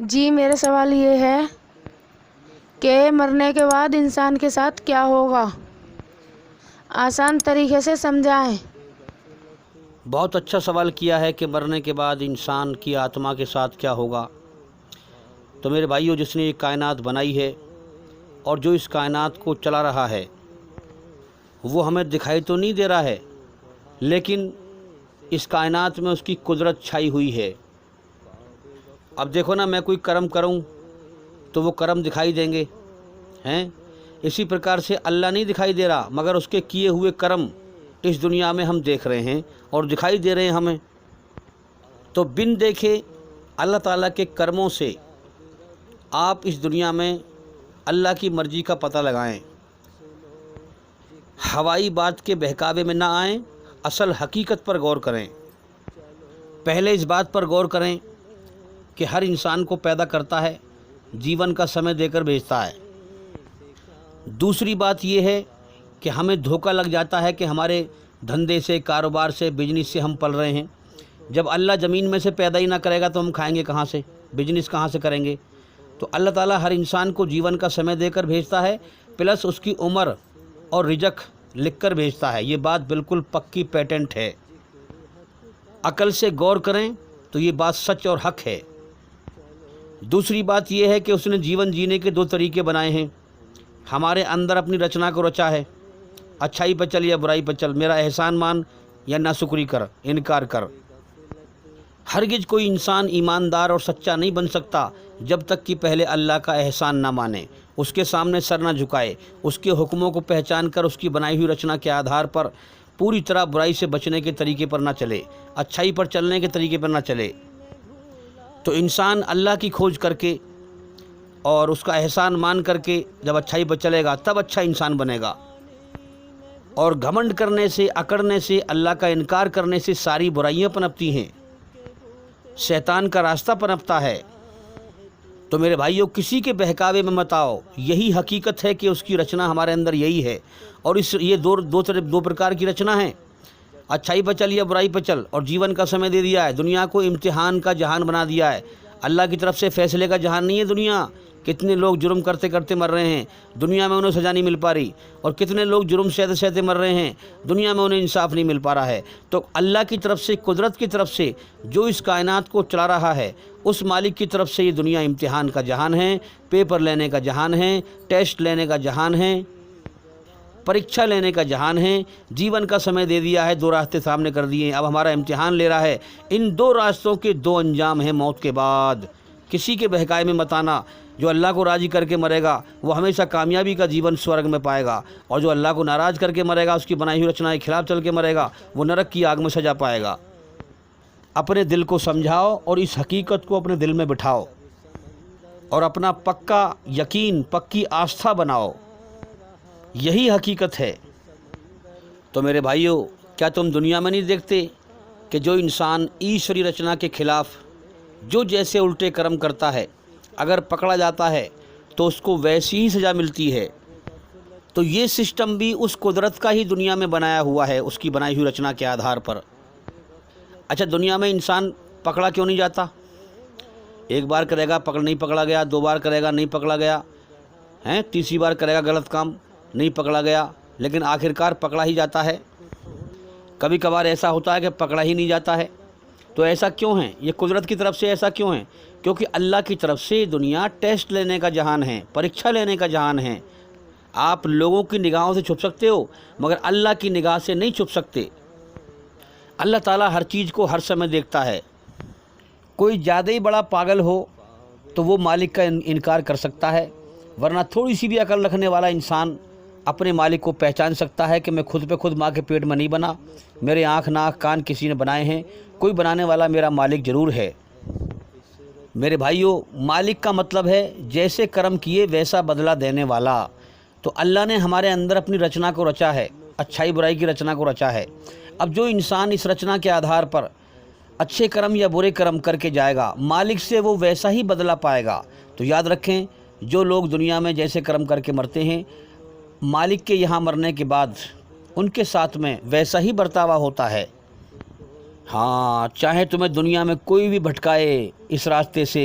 جی میرا سوال یہ ہے کہ مرنے کے بعد انسان کے ساتھ کیا ہوگا؟ آسان طریقے سے سمجھائیں۔ بہت اچھا سوال کیا ہے کہ مرنے کے بعد انسان کی آتما کے ساتھ کیا ہوگا۔ تو میرے بھائیو، جس نے یہ کائنات بنائی ہے اور جو اس کائنات کو چلا رہا ہے وہ ہمیں دکھائی تو نہیں دے رہا ہے، لیکن اس کائنات میں اس کی قدرت چھائی ہوئی ہے۔ اب دیکھو نا، میں کوئی کرم کروں تو وہ کرم دکھائی دیں گے ہیں، اسی پرکار سے اللہ نہیں دکھائی دے رہا، مگر اس کے کیے ہوئے کرم اس دنیا میں ہم دیکھ رہے ہیں اور دکھائی دے رہے ہیں ہمیں۔ تو بن دیکھے اللہ تعالیٰ کے کرموں سے آپ اس دنیا میں اللہ کی مرضی کا پتہ لگائیں، ہوائی بات کے بہکاوے میں نہ آئیں، اصل حقیقت پر غور کریں۔ پہلے اس بات پر غور کریں کہ ہر انسان کو پیدا کرتا ہے، جیون کا سمے دے کر بھیجتا ہے۔ دوسری بات یہ ہے کہ ہمیں دھوکہ لگ جاتا ہے کہ ہمارے دھندے سے، کاروبار سے، بزنس سے ہم پل رہے ہیں۔ جب اللہ زمین میں سے پیدا ہی نہ کرے گا تو ہم کھائیں گے کہاں سے، بزنس کہاں سے کریں گے؟ تو اللہ تعالیٰ ہر انسان کو جیون کا سمے دے کر بھیجتا ہے، پلس اس کی عمر اور رزق لکھ کر بھیجتا ہے۔ یہ بات بالکل پکی پیٹنٹ ہے، عقل سے غور کریں تو یہ بات سچ اور حق ہے۔ دوسری بات یہ ہے کہ اس نے جیون جینے کے دو طریقے بنائے ہیں، ہمارے اندر اپنی رچنا کو رچا ہے، اچھائی پہ چل یا برائی پہ چل، میرا احسان مان یا ناشکری کر، انکار کر۔ ہرگز کوئی انسان ایماندار اور سچا نہیں بن سکتا جب تک کہ پہلے اللہ کا احسان نہ مانے، اس کے سامنے سر نہ جھکائے، اس کے حکموں کو پہچان کر اس کی بنائی ہوئی رچنا کے آدھار پر پوری طرح برائی سے بچنے کے طریقے پر نہ چلے، اچھائی پر چلنے کے طریقے پر نہ چلے۔ تو انسان اللہ کی کھوج کر کے اور اس کا احسان مان کر کے جب اچھائی پر چلے گا تب اچھا انسان بنے گا۔ اور گھمنڈ کرنے سے، اکڑنے سے، اللہ کا انکار کرنے سے ساری برائیاں پنپتی ہیں، شیطان کا راستہ پنپتا ہے۔ تو میرے بھائیوں، کسی کے بہکاوے میں مت آؤ، یہی حقیقت ہے کہ اس کی رچنا ہمارے اندر یہی ہے، اور یہ دو پرکار کی رچنا ہے، اچھائی پہ چل یا برائی پہ چل، اور جیون کا سمے دے دیا ہے، دنیا کو امتحان کا جہان بنا دیا ہے۔ اللہ کی طرف سے فیصلے کا جہان نہیں ہے دنیا۔ کتنے لوگ جرم کرتے کرتے مر رہے ہیں، دنیا میں انہیں سزا نہیں مل پا رہی، اور کتنے لوگ جرم سہتے سہتے مر رہے ہیں، دنیا میں انہیں انصاف نہیں مل پا رہا ہے۔ تو اللہ کی طرف سے، قدرت کی طرف سے، جو اس کائنات کو چلا رہا ہے، اس مالک کی طرف سے یہ دنیا امتحان کا جہان ہے، پیپر لینے کا جہان ہے، ٹیسٹ لینے کا جہان ہے، پریکشا لینے کا جہان ہے۔ جیون کا سمے دے دیا ہے، دو راستے سامنے کر دیے ہیں، اب ہمارا امتحان لے رہا ہے۔ ان دو راستوں کے دو انجام ہیں موت کے بعد۔ کسی کے بہکائے میں مت آنا۔ جو اللہ کو راضی کر کے مرے گا وہ ہمیشہ کامیابی کا جیون سورگ میں پائے گا، اور جو اللہ کو ناراض کر کے مرے گا، اس کی بنائی ہوئی رچنا کے خلاف چل کے مرے گا، وہ نرک کی آگ میں سزا پائے گا۔ اپنے دل کو سمجھاؤ اور اس حقیقت کو اپنے دل میں بٹھاؤ، اور اپنا پکا یقین، پکی آستھا بناؤ، یہی حقیقت ہے۔ تو میرے بھائیوں، کیا تم دنیا میں نہیں دیکھتے کہ جو انسان ایشوری رچنا کے خلاف جو جیسے الٹے کرم کرتا ہے، اگر پکڑا جاتا ہے تو اس کو ویسی ہی سزا ملتی ہے؟ تو یہ سسٹم بھی اس قدرت کا ہی دنیا میں بنایا ہوا ہے، اس کی بنائی ہوئی رچنا کے آدھار پر۔ اچھا، دنیا میں انسان پکڑا کیوں نہیں جاتا؟ ایک بار کرے گا نہیں پکڑا گیا، دو بار کرے گا نہیں پکڑا گیا، تیسری بار کرے گا غلط کام نہیں پکڑا گیا، لیکن آخرکار پکڑا ہی جاتا ہے۔ کبھی کبھار ایسا ہوتا ہے کہ پکڑا ہی نہیں جاتا ہے۔ تو ایسا کیوں ہے؟ یہ قدرت کی طرف سے ایسا کیوں ہے؟ کیونکہ اللہ کی طرف سے دنیا ٹیسٹ لینے کا جہان ہے، پریکشا لینے کا جہان ہے۔ آپ لوگوں کی نگاہوں سے چھپ سکتے ہو، مگر اللہ کی نگاہ سے نہیں چھپ سکتے۔ اللہ تعالیٰ ہر چیز کو ہر سمے دیکھتا ہے۔ کوئی زیادہ ہی بڑا پاگل ہو تو وہ مالک کا انکار کر سکتا ہے، ورنہ تھوڑی سی بھی عقل رکھنے والا انسان اپنے مالک کو پہچان سکتا ہے کہ میں خود پہ خود ماں کے پیٹ میں نہیں بنا، میرے آنکھ ناک کان کسی نے بنائے ہیں، کوئی بنانے والا میرا مالک ضرور ہے۔ میرے بھائیوں، مالک کا مطلب ہے جیسے کرم کیے ویسا بدلہ دینے والا۔ تو اللہ نے ہمارے اندر اپنی رچنا کو رچا ہے، اچھائی برائی کی رچنا کو رچا ہے۔ اب جو انسان اس رچنا کے آدھار پر اچھے کرم یا برے کرم کر کے جائے گا، مالک سے وہ ویسا ہی بدلہ پائے گا۔ تو یاد رکھیں، جو لوگ دنیا میں جیسے کرم کر کے مرتے ہیں، مالک کے یہاں مرنے کے بعد ان کے ساتھ میں ویسا ہی برتاوا ہوتا ہے۔ ہاں، چاہے تمہیں دنیا میں کوئی بھی بھٹکائے اس راستے سے،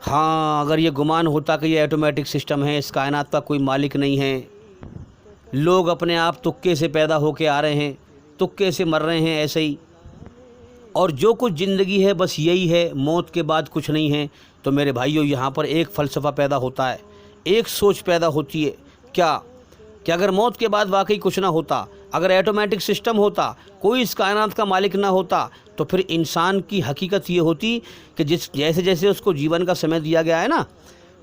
ہاں اگر یہ گمان ہوتا کہ یہ آٹومیٹک سسٹم ہے، اس کائنات کا کوئی مالک نہیں ہے، لوگ اپنے آپ تکے سے پیدا ہو کے آ رہے ہیں، تکے سے مر رہے ہیں ایسے ہی، اور جو کچھ زندگی ہے بس یہی ہے، موت کے بعد کچھ نہیں ہے، تو میرے بھائیوں یہاں پر ایک فلسفہ پیدا ہوتا ہے، ایک سوچ پیدا ہوتی ہے، کیا کہ اگر موت کے بعد واقعی کچھ نہ ہوتا، اگر ایٹومیٹک سسٹم ہوتا، کوئی اس کائنات کا مالک نہ ہوتا، تو پھر انسان کی حقیقت یہ ہوتی کہ جیسے جیسے اس کو جیون کا سمے دیا گیا ہے نا،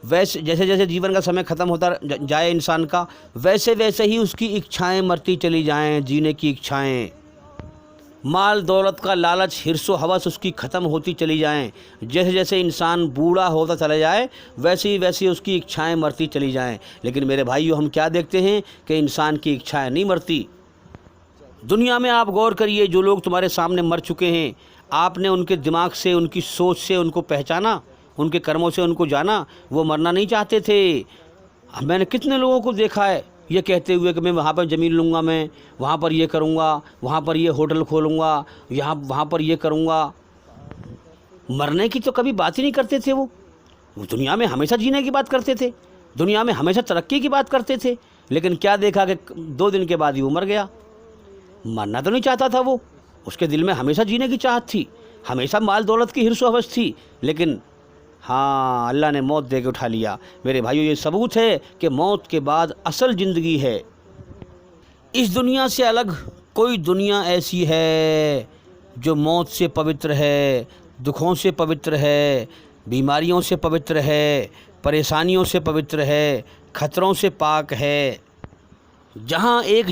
ویسے جیسے جیسے جیون کا سمے ختم ہوتا جائے انسان کا، ویسے ویسے ہی اس کی اچھائیں مرتی چلی جائیں، جینے کی اچھائیں، مال دولت کا لالچ، حرص و ہوس اس کی ختم ہوتی چلی جائیں، جیسے جیسے انسان بوڑھا ہوتا چلا جائے ویسے ہی ویسے اس کی اچھائیں مرتی چلی جائیں۔ لیکن میرے بھائیو ہم کیا دیکھتے ہیں کہ انسان کی اچھائیں نہیں مرتی۔ دنیا میں آپ غور کریے، جو لوگ تمہارے سامنے مر چکے ہیں، آپ نے ان کے دماغ سے، ان کی سوچ سے ان کو پہچانا، ان کے کرموں سے ان کو جانا، وہ مرنا نہیں چاہتے تھے۔ میں نے کتنے لوگوں کو دیکھا ہے یہ کہتے ہوئے کہ میں وہاں پر زمین لوں گا، میں وہاں پر یہ کروں گا، وہاں پر یہ ہوٹل کھولوں گا، وہاں پر یہ کروں گا۔ مرنے کی تو کبھی بات ہی نہیں کرتے تھے وہ دنیا میں ہمیشہ جینے کی بات کرتے تھے، دنیا میں ہمیشہ ترقی کی بات کرتے تھے، لیکن کیا دیکھا کہ 2 دن کے بعد ہی وہ مر گیا۔ مرنا تو نہیں چاہتا تھا وہ، اس کے دل میں ہمیشہ جینے کی چاہت تھی، ہمیشہ مال دولت کی حرص و ہوس تھی، لیکن ہاں اللہ نے موت دے کے اٹھا لیا۔ میرے بھائیو یہ ثبوت ہے کہ موت کے بعد اصل زندگی ہے۔ اس دنیا سے الگ کوئی دنیا ایسی ہے جو موت سے پوتر ہے، دکھوں سے پوتر ہے، بیماریوں سے پوتر ہے، پریشانیوں سے پوتر ہے، خطروں سے پاک ہے، جہاں ایک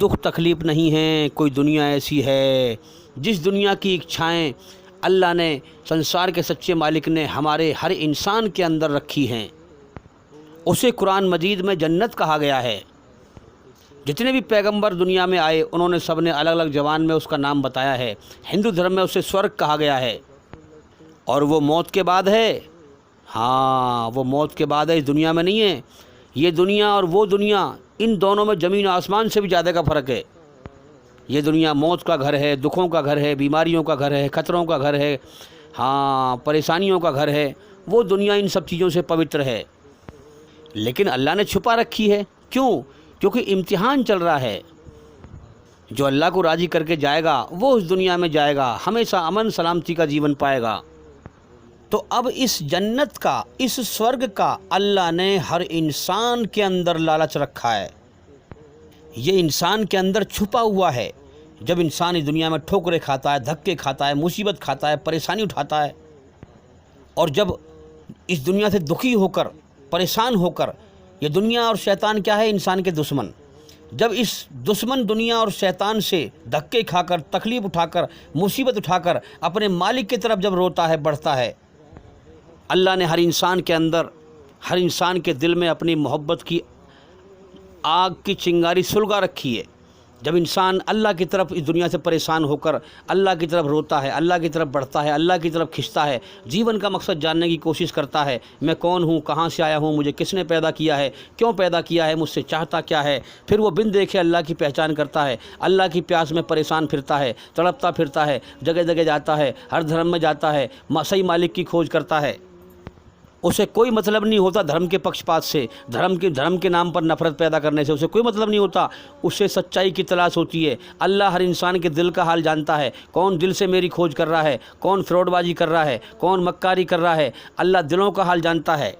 دکھ تکلیف نہیں ہے۔ کوئی دنیا ایسی ہے جس دنیا کی اچھائیں اللہ نے، سنسار کے سچے مالک نے ہمارے ہر انسان کے اندر رکھی ہیں، اسے قرآن مجید میں جنت کہا گیا ہے۔ جتنے بھی پیغمبر دنیا میں آئے انہوں نے سب نے الگ الگ زبان میں اس کا نام بتایا ہے۔ ہندو دھرم میں اسے سورگ کہا گیا ہے، اور وہ موت کے بعد ہے۔ ہاں وہ موت کے بعد ہے، اس دنیا میں نہیں ہے۔ یہ دنیا اور وہ دنیا، ان دونوں میں زمین و آسمان سے بھی زیادہ کا فرق ہے۔ یہ دنیا موت کا گھر ہے، دکھوں کا گھر ہے، بیماریوں کا گھر ہے، خطروں کا گھر ہے، ہاں پریشانیوں کا گھر ہے۔ وہ دنیا ان سب چیزوں سے پوتر ہے، لیکن اللہ نے چھپا رکھی ہے۔ کیوں؟ کیونکہ امتحان چل رہا ہے۔ جو اللہ کو راضی کر کے جائے گا وہ اس دنیا میں جائے گا، ہمیشہ امن سلامتی کا جیون پائے گا۔ تو اب اس جنت کا، اس سورگ کا اللہ نے ہر انسان کے اندر لالچ رکھا ہے۔ یہ انسان کے اندر چھپا ہوا ہے۔ جب انسان اس دنیا میں ٹھوکریں کھاتا ہے، دھکے کھاتا ہے، مصیبت کھاتا ہے، پریشانی اٹھاتا ہے، اور جب اس دنیا سے دکھی ہو کر، پریشان ہو کر، یہ دنیا اور شیطان کیا ہے؟ انسان کے دشمن۔ جب اس دشمن دنیا اور شیطان سے دھکے کھا کر، تکلیف اٹھا کر، مصیبت اٹھا کر اپنے مالک کی طرف جب روتا ہے، بڑھتا ہے، اللہ نے ہر انسان کے اندر، ہر انسان کے دل میں اپنی محبت کی آگ کی چنگاری سلگا رکھی ہے۔ جب انسان اللہ کی طرف اس دنیا سے پریشان ہو کر اللہ کی طرف روتا ہے، اللہ کی طرف بڑھتا ہے، اللہ کی طرف کھنچتا ہے، جیون کا مقصد جاننے کی کوشش کرتا ہے، میں کون ہوں، کہاں سے آیا ہوں، مجھے کس نے پیدا کیا ہے، کیوں پیدا کیا ہے، مجھ سے چاہتا کیا ہے، پھر وہ بن دیکھے اللہ کی پہچان کرتا ہے، اللہ کی پیاس میں پریشان پھرتا ہے، تڑپتا پھرتا ہے، جگہ جگہ جاتا ہے، ہر دھرم میں جاتا ہے، صحیح مالک کی کھوج کرتا ہے۔ اسے کوئی مطلب نہیں ہوتا دھرم کے پکش پات سے، دھرم کے نام پر نفرت پیدا کرنے سے اسے کوئی مطلب نہیں ہوتا۔ اسے سچائی کی تلاش ہوتی ہے۔ اللہ ہر انسان کے دل کا حال جانتا ہے، کون دل سے میری کھوج کر رہا ہے، کون فراڈ بازی کر رہا ہے، کون مکاری کر رہا ہے، اللہ دلوں کا حال جانتا ہے۔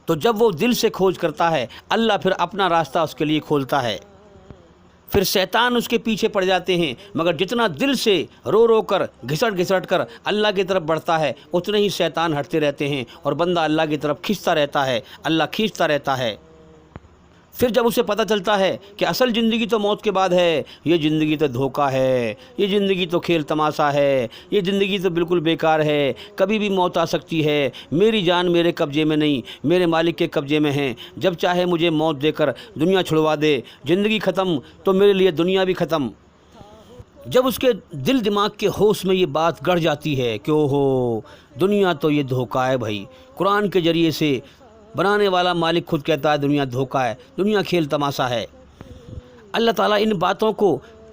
تو جب وہ دل سے کھوج کرتا ہے، اللہ پھر اپنا راستہ اس کے لیے کھولتا ہے، پھر شیطان اس کے پیچھے پڑ جاتے ہیں، مگر جتنا دل سے رو رو کر، گھسٹ گھسٹ کر اللہ کی طرف بڑھتا ہے، اتنے ہی شیطان ہٹتے رہتے ہیں اور بندہ اللہ کی طرف کھنچتا رہتا ہے، اللہ کھینچتا رہتا ہے۔ پھر جب اسے پتہ چلتا ہے کہ اصل زندگی تو موت کے بعد ہے، یہ زندگی تو دھوکہ ہے، یہ زندگی تو کھیل تماشا ہے، یہ زندگی تو بالکل بیکار ہے، کبھی بھی موت آ سکتی ہے، میری جان میرے قبضے میں نہیں، میرے مالک کے قبضے میں ہے، جب چاہے مجھے موت دے کر دنیا چھڑوا دے، زندگی ختم تو میرے لیے دنیا بھی ختم۔ جب اس کے دل دماغ کے ہوش میں یہ بات گڑ جاتی ہے کہ اوہو دنیا تو یہ دھوکہ ہے بھائی، قرآن کے ذریعے سے بنانے والا مالک خود کہتا ہے دنیا دھوکہ ہے، دنیا کھیل تماشا ہے۔ اللہ تعالیٰ ان باتوں کو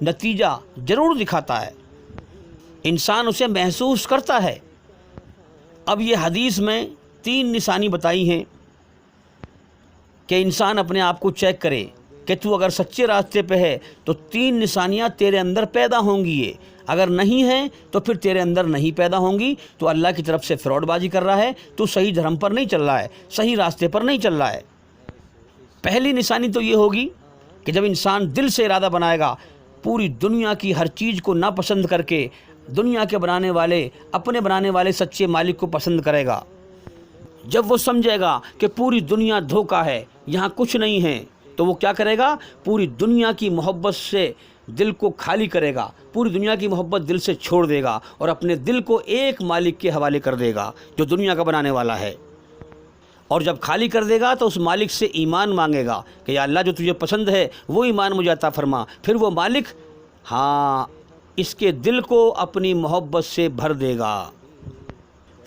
نتیجہ ضرور دکھاتا ہے، انسان اسے محسوس کرتا ہے۔ اب یہ حدیث میں 3 نشانی بتائی ہیں کہ انسان اپنے آپ کو چیک کرے کہ تو اگر سچے راستے پہ ہے تو 3 نشانیاں تیرے اندر پیدا ہوں گی، یہ اگر نہیں ہیں تو پھر تیرے اندر نہیں پیدا ہوں گی، تو اللہ کی طرف سے فراڈ بازی کر رہا ہے، تو صحیح دھرم پر نہیں چل رہا ہے، صحیح راستے پر نہیں چل رہا ہے۔ پہلی نشانی تو یہ ہوگی کہ جب انسان دل سے ارادہ بنائے گا، پوری دنیا کی ہر چیز کو ناپسند کر کے دنیا کے بنانے والے، اپنے بنانے والے سچے مالک کو پسند کرے گا، جب وہ سمجھے گا کہ پوری دنیا دھوکہ ہے، یہاں کچھ نہیں ہے، تو وہ کیا کرے گا؟ پوری دنیا کی محبت سے دل کو خالی کرے گا، پوری دنیا کی محبت دل سے چھوڑ دے گا اور اپنے دل کو ایک مالک کے حوالے کر دے گا جو دنیا کا بنانے والا ہے۔ اور جب خالی کر دے گا تو اس مالک سے ایمان مانگے گا کہ یا اللہ جو تجھے پسند ہے وہ ایمان مجھے عطا فرما۔ پھر وہ مالک اس کے دل کو اپنی محبت سے بھر دے گا،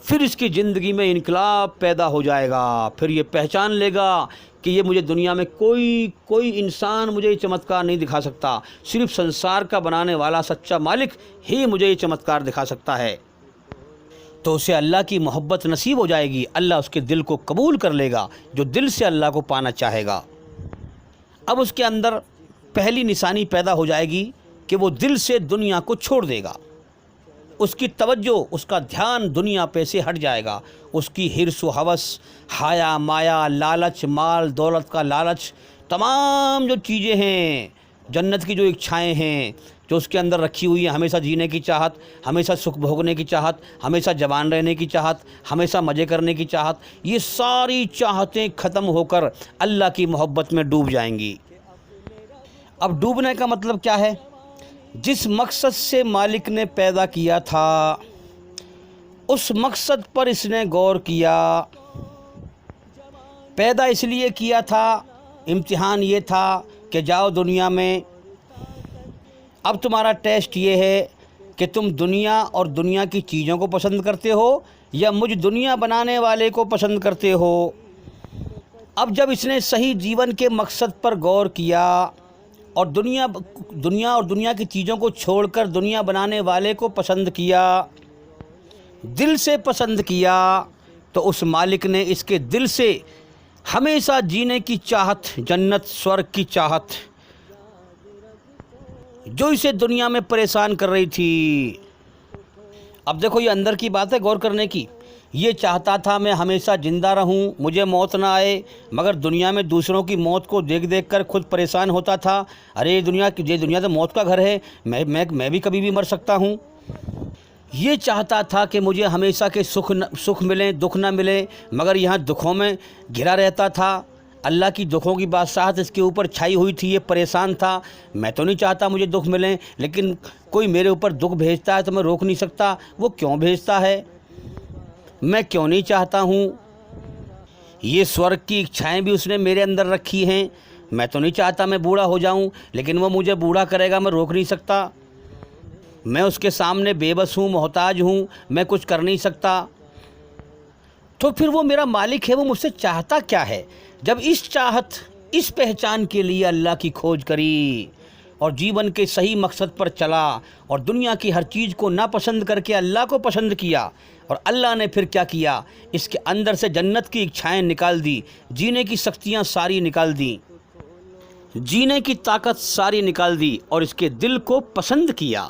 پھر اس کی زندگی میں انقلاب پیدا ہو جائے گا، پھر یہ پہچان لے گا کہ یہ مجھے دنیا میں کوئی انسان مجھے یہ چمتکار نہیں دکھا سکتا، صرف سنسار کا بنانے والا سچا مالک ہی مجھے یہ چمتکار دکھا سکتا ہے۔ تو اسے اللہ کی محبت نصیب ہو جائے گی، اللہ اس کے دل کو قبول کر لے گا جو دل سے اللہ کو پانا چاہے گا۔ اب اس کے اندر پہلی نشانی پیدا ہو جائے گی کہ وہ دل سے دنیا کو چھوڑ دے گا، اس کی توجہ، اس کا دھیان دنیا پہ سے ہٹ جائے گا، اس کی حرص و ہوس، حیا مایا، لالچ، مال دولت کا لالچ، تمام جو چیزیں ہیں، جنت کی جو اچھائیں ہیں جو اس کے اندر رکھی ہوئی ہیں، ہمیشہ جینے کی چاہت، ہمیشہ سکھ بھوگنے کی چاہت، ہمیشہ جوان رہنے کی چاہت، ہمیشہ مزے کرنے کی چاہت، یہ ساری چاہتیں ختم ہو کر اللہ کی محبت میں ڈوب جائیں گی۔ اب ڈوبنے کا مطلب کیا ہے؟ جس مقصد سے مالک نے پیدا کیا تھا اس مقصد پر اس نے غور کیا، پیدا اس لیے کیا تھا، امتحان یہ تھا کہ جاؤ دنیا میں، اب تمہارا ٹیسٹ یہ ہے کہ تم دنیا اور دنیا کی چیزوں کو پسند کرتے ہو یا مجھ دنیا بنانے والے کو پسند کرتے ہو۔ اب جب اس نے صحیح جیون کے مقصد پر غور کیا اور دنیا اور دنیا کی چیزوں کو چھوڑ کر دنیا بنانے والے کو پسند کیا، دل سے پسند کیا، تو اس مالک نے اس کے دل سے ہمیشہ جینے کی چاہت، جنت سورگ کی چاہت جو اسے دنیا میں پریشان کر رہی تھی۔ اب دیکھو یہ اندر کی بات ہے غور کرنے کی، یہ چاہتا تھا میں ہمیشہ زندہ رہوں، مجھے موت نہ آئے، مگر دنیا میں دوسروں کی موت کو دیکھ دیکھ کر خود پریشان ہوتا تھا، ارے یہ دنیا تو موت کا گھر ہے، میں بھی کبھی بھی مر سکتا ہوں۔ یہ چاہتا تھا کہ مجھے ہمیشہ کے سکھ ملیں، دکھ نہ ملے، مگر یہاں دکھوں میں گھرا رہتا تھا، اللہ کی دکھوں کی بادشاہت اس کے اوپر چھائی ہوئی تھی، یہ پریشان تھا، میں تو نہیں چاہتا مجھے دکھ ملیں، لیکن کوئی میرے اوپر دکھ بھیجتا ہے تو میں روک نہیں سکتا، وہ کیوں بھیجتا ہے، میں کیوں نہیں چاہتا ہوں۔ یہ سورگ کی اچھائیں بھی اس نے میرے اندر رکھی ہیں، میں تو نہیں چاہتا میں بوڑھا ہو جاؤں، لیکن وہ مجھے بوڑھا کرے گا، میں روک نہیں سکتا، میں اس کے سامنے بے بس ہوں، محتاج ہوں، میں کچھ کر نہیں سکتا۔ تو پھر وہ میرا مالک ہے، وہ مجھ سے چاہتا کیا ہے؟ جب اس چاہت، اس پہچان کے لیے اللہ کی کھوج کری اور جیون کے صحیح مقصد پر چلا اور دنیا کی ہر چیز کو ناپسند کر کے اللہ کو پسند کیا، اور اللہ نے پھر کیا کیا؟ اس کے اندر سے جنت کی اچھائیں نکال دی، جینے کی سختیاں ساری نکال دی، جینے کی طاقت ساری نکال دی، اور اس کے دل کو پسند کیا،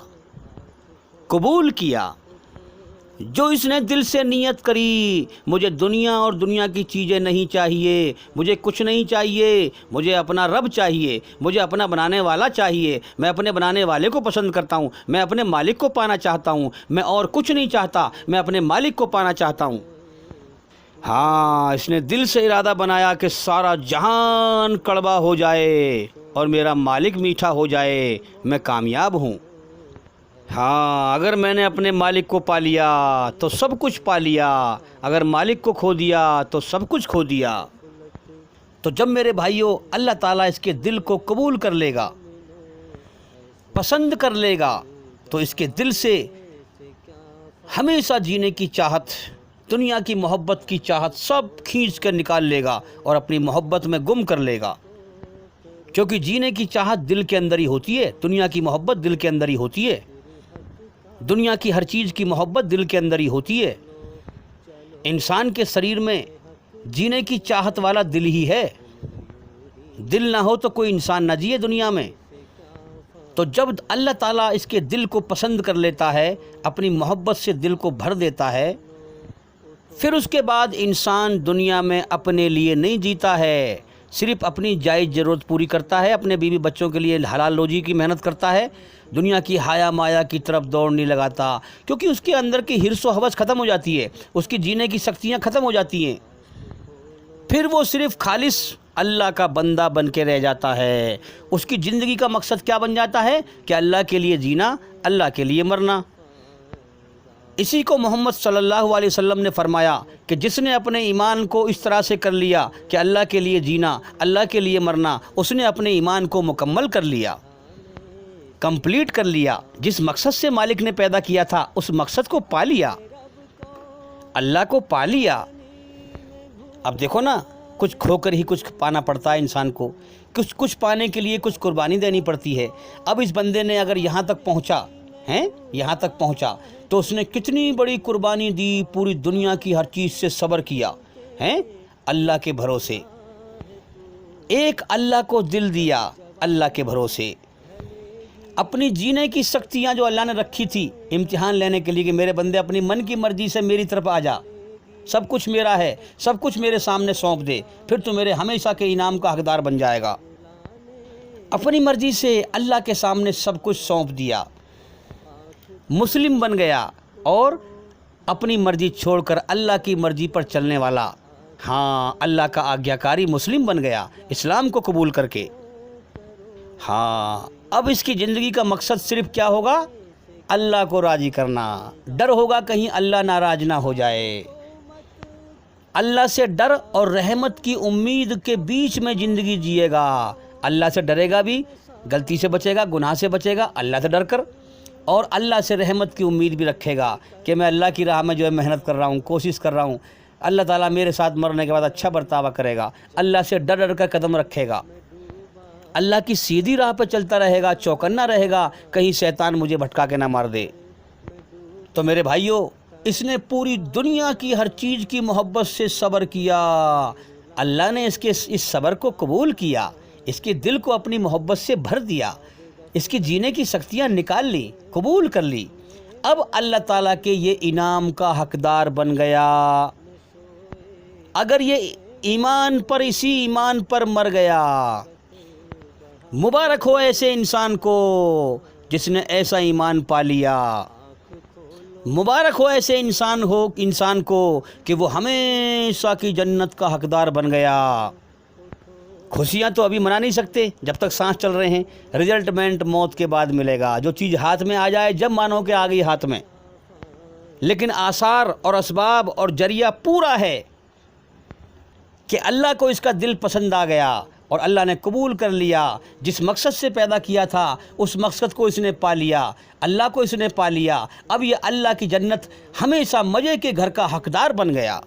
قبول کیا۔ جو اس نے دل سے نیت کری، مجھے دنیا اور دنیا کی چیزیں نہیں چاہیے، مجھے کچھ نہیں چاہیے، مجھے اپنا رب چاہیے، مجھے اپنا بنانے والا چاہیے، میں اپنے بنانے والے کو پسند کرتا ہوں، میں اپنے مالک کو پانا چاہتا ہوں، میں اور کچھ نہیں چاہتا، میں اپنے مالک کو پانا چاہتا ہوں۔ اس نے دل سے ارادہ بنایا کہ سارا جہان کڑوا ہو جائے اور میرا مالک میٹھا ہو جائے، میں کامیاب ہوں۔ اگر میں نے اپنے مالک کو پا لیا تو سب کچھ پا لیا، اگر مالک کو کھو دیا تو سب کچھ کھو دیا۔ تو جب میرے بھائیوں اللہ تعالیٰ اس کے دل کو قبول کر لے گا، پسند کر لے گا، تو اس کے دل سے ہمیشہ جینے کی چاہت، دنیا کی محبت کی چاہت سب کھینچ کر نکال لے گا اور اپنی محبت میں گم کر لے گا، کیونکہ جینے کی چاہت دل کے اندر ہی ہوتی ہے، دنیا کی محبت دل کے اندر ہی ہوتی ہے، دنیا کی ہر چیز کی محبت دل کے اندر ہی ہوتی ہے۔ انسان کے شریر میں جینے کی چاہت والا دل ہی ہے، دل نہ ہو تو کوئی انسان نہ جیے دنیا میں۔ تو جب اللہ تعالیٰ اس کے دل کو پسند کر لیتا ہے، اپنی محبت سے دل کو بھر دیتا ہے، پھر اس کے بعد انسان دنیا میں اپنے لیے نہیں جیتا ہے، صرف اپنی جائز ضرورت پوری کرتا ہے، اپنے بیوی بچوں کے لیے حلال روزی کی محنت کرتا ہے، دنیا کی حیا مایا کی طرف دوڑ نہیں لگاتا، کیونکہ اس کے اندر کی حرص و ہوس ختم ہو جاتی ہے، اس کی جینے کی شکتیاں ختم ہو جاتی ہیں، پھر وہ صرف خالص اللہ کا بندہ بن کے رہ جاتا ہے۔ اس کی زندگی کا مقصد کیا بن جاتا ہے کہ اللہ کے لیے جینا، اللہ کے لیے مرنا۔ اسی کو محمد صلی اللہ علیہ وسلم نے فرمایا کہ جس نے اپنے ایمان کو اس طرح سے کر لیا کہ اللہ کے لیے جینا، اللہ کے لیے مرنا، اس نے اپنے ایمان کو مکمل کر لیا، کمپلیٹ کر لیا۔ جس مقصد سے مالک نے پیدا کیا تھا اس مقصد کو پا لیا، اللہ کو پا لیا۔ اب دیکھو نا، کچھ کھو کر ہی کچھ پانا پڑتا ہے انسان کو، کچھ پانے کے لیے کچھ قربانی دینی پڑتی ہے۔ اب اس بندے نے اگر یہاں تک پہنچا تو اس نے کتنی بڑی قربانی دی، پوری دنیا کی ہر چیز سے صبر کیا اللہ کے بھروسے، ایک اللہ کو دل دیا اللہ کے بھروسے، اپنی جینے کی شکتیاں جو اللہ نے رکھی تھی امتحان لینے کے لیے کہ میرے بندے اپنی من کی مرضی سے میری طرف آ جا، سب کچھ میرا ہے، سب کچھ میرے سامنے سونپ دے، پھر تو میرے ہمیشہ کے انعام کا حقدار بن جائے گا۔ اپنی مرضی سے اللہ کے سامنے سب کچھ سونپ دیا، مسلم بن گیا، اور اپنی مرضی چھوڑ کر اللہ کی مرضی پر چلنے والا، اللہ کا آگیاکاری مسلم بن گیا اسلام کو قبول کر کے۔ اب اس کی زندگی کا مقصد صرف کیا ہوگا؟ اللہ کو راضی کرنا، ڈر ہوگا کہیں اللہ ناراض نہ ہو جائے، اللہ سے ڈر اور رحمت کی امید کے بیچ میں زندگی جیے گا۔ اللہ سے ڈرے گا بھی، غلطی سے بچے گا، گناہ سے بچے گا اللہ سے ڈر کر، اور اللہ سے رحمت کی امید بھی رکھے گا کہ میں اللہ کی راہ میں جو ہے محنت کر رہا ہوں، کوشش کر رہا ہوں، اللہ تعالیٰ میرے ساتھ مرنے کے بعد اچھا برتاوا کرے گا، اللہ سے ڈر ڈر کر قدم رکھے گا، اللہ کی سیدھی راہ پہ چلتا رہے گا، چوکنا رہے گا کہیں شیطان مجھے بھٹکا کے نہ مار دے۔ تو میرے بھائیوں، اس نے پوری دنیا کی ہر چیز کی محبت سے صبر کیا، اللہ نے اس صبر کو قبول کیا، اس کے دل کو اپنی محبت سے بھر دیا، اس کی جینے کی شکتیاں نکال لی، قبول کر لی، اب اللہ تعالیٰ کے یہ انعام کا حقدار بن گیا۔ اگر یہ اسی ایمان پر مر گیا، مبارک ہو ایسے انسان کو جس نے ایسا ایمان پا لیا، مبارک ہو ایسے انسان کو کہ وہ ہمیشہ کی جنت کا حقدار بن گیا۔ خوشیاں تو ابھی منا نہیں سکتے جب تک سانس چل رہے ہیں، ریزلٹمنٹ موت کے بعد ملے گا، جو چیز ہاتھ میں آ جائے جب مانو کہ آ گئی ہاتھ میں، لیکن آثار اور اسباب اور ذریعہ پورا ہے کہ اللہ کو اس کا دل پسند آ گیا اور اللہ نے قبول کر لیا، جس مقصد سے پیدا کیا تھا اس مقصد کو اس نے پا لیا، اللہ کو اس نے پا لیا، اب یہ اللہ کی جنت ہمیشہ مزے کے گھر کا حقدار بن گیا۔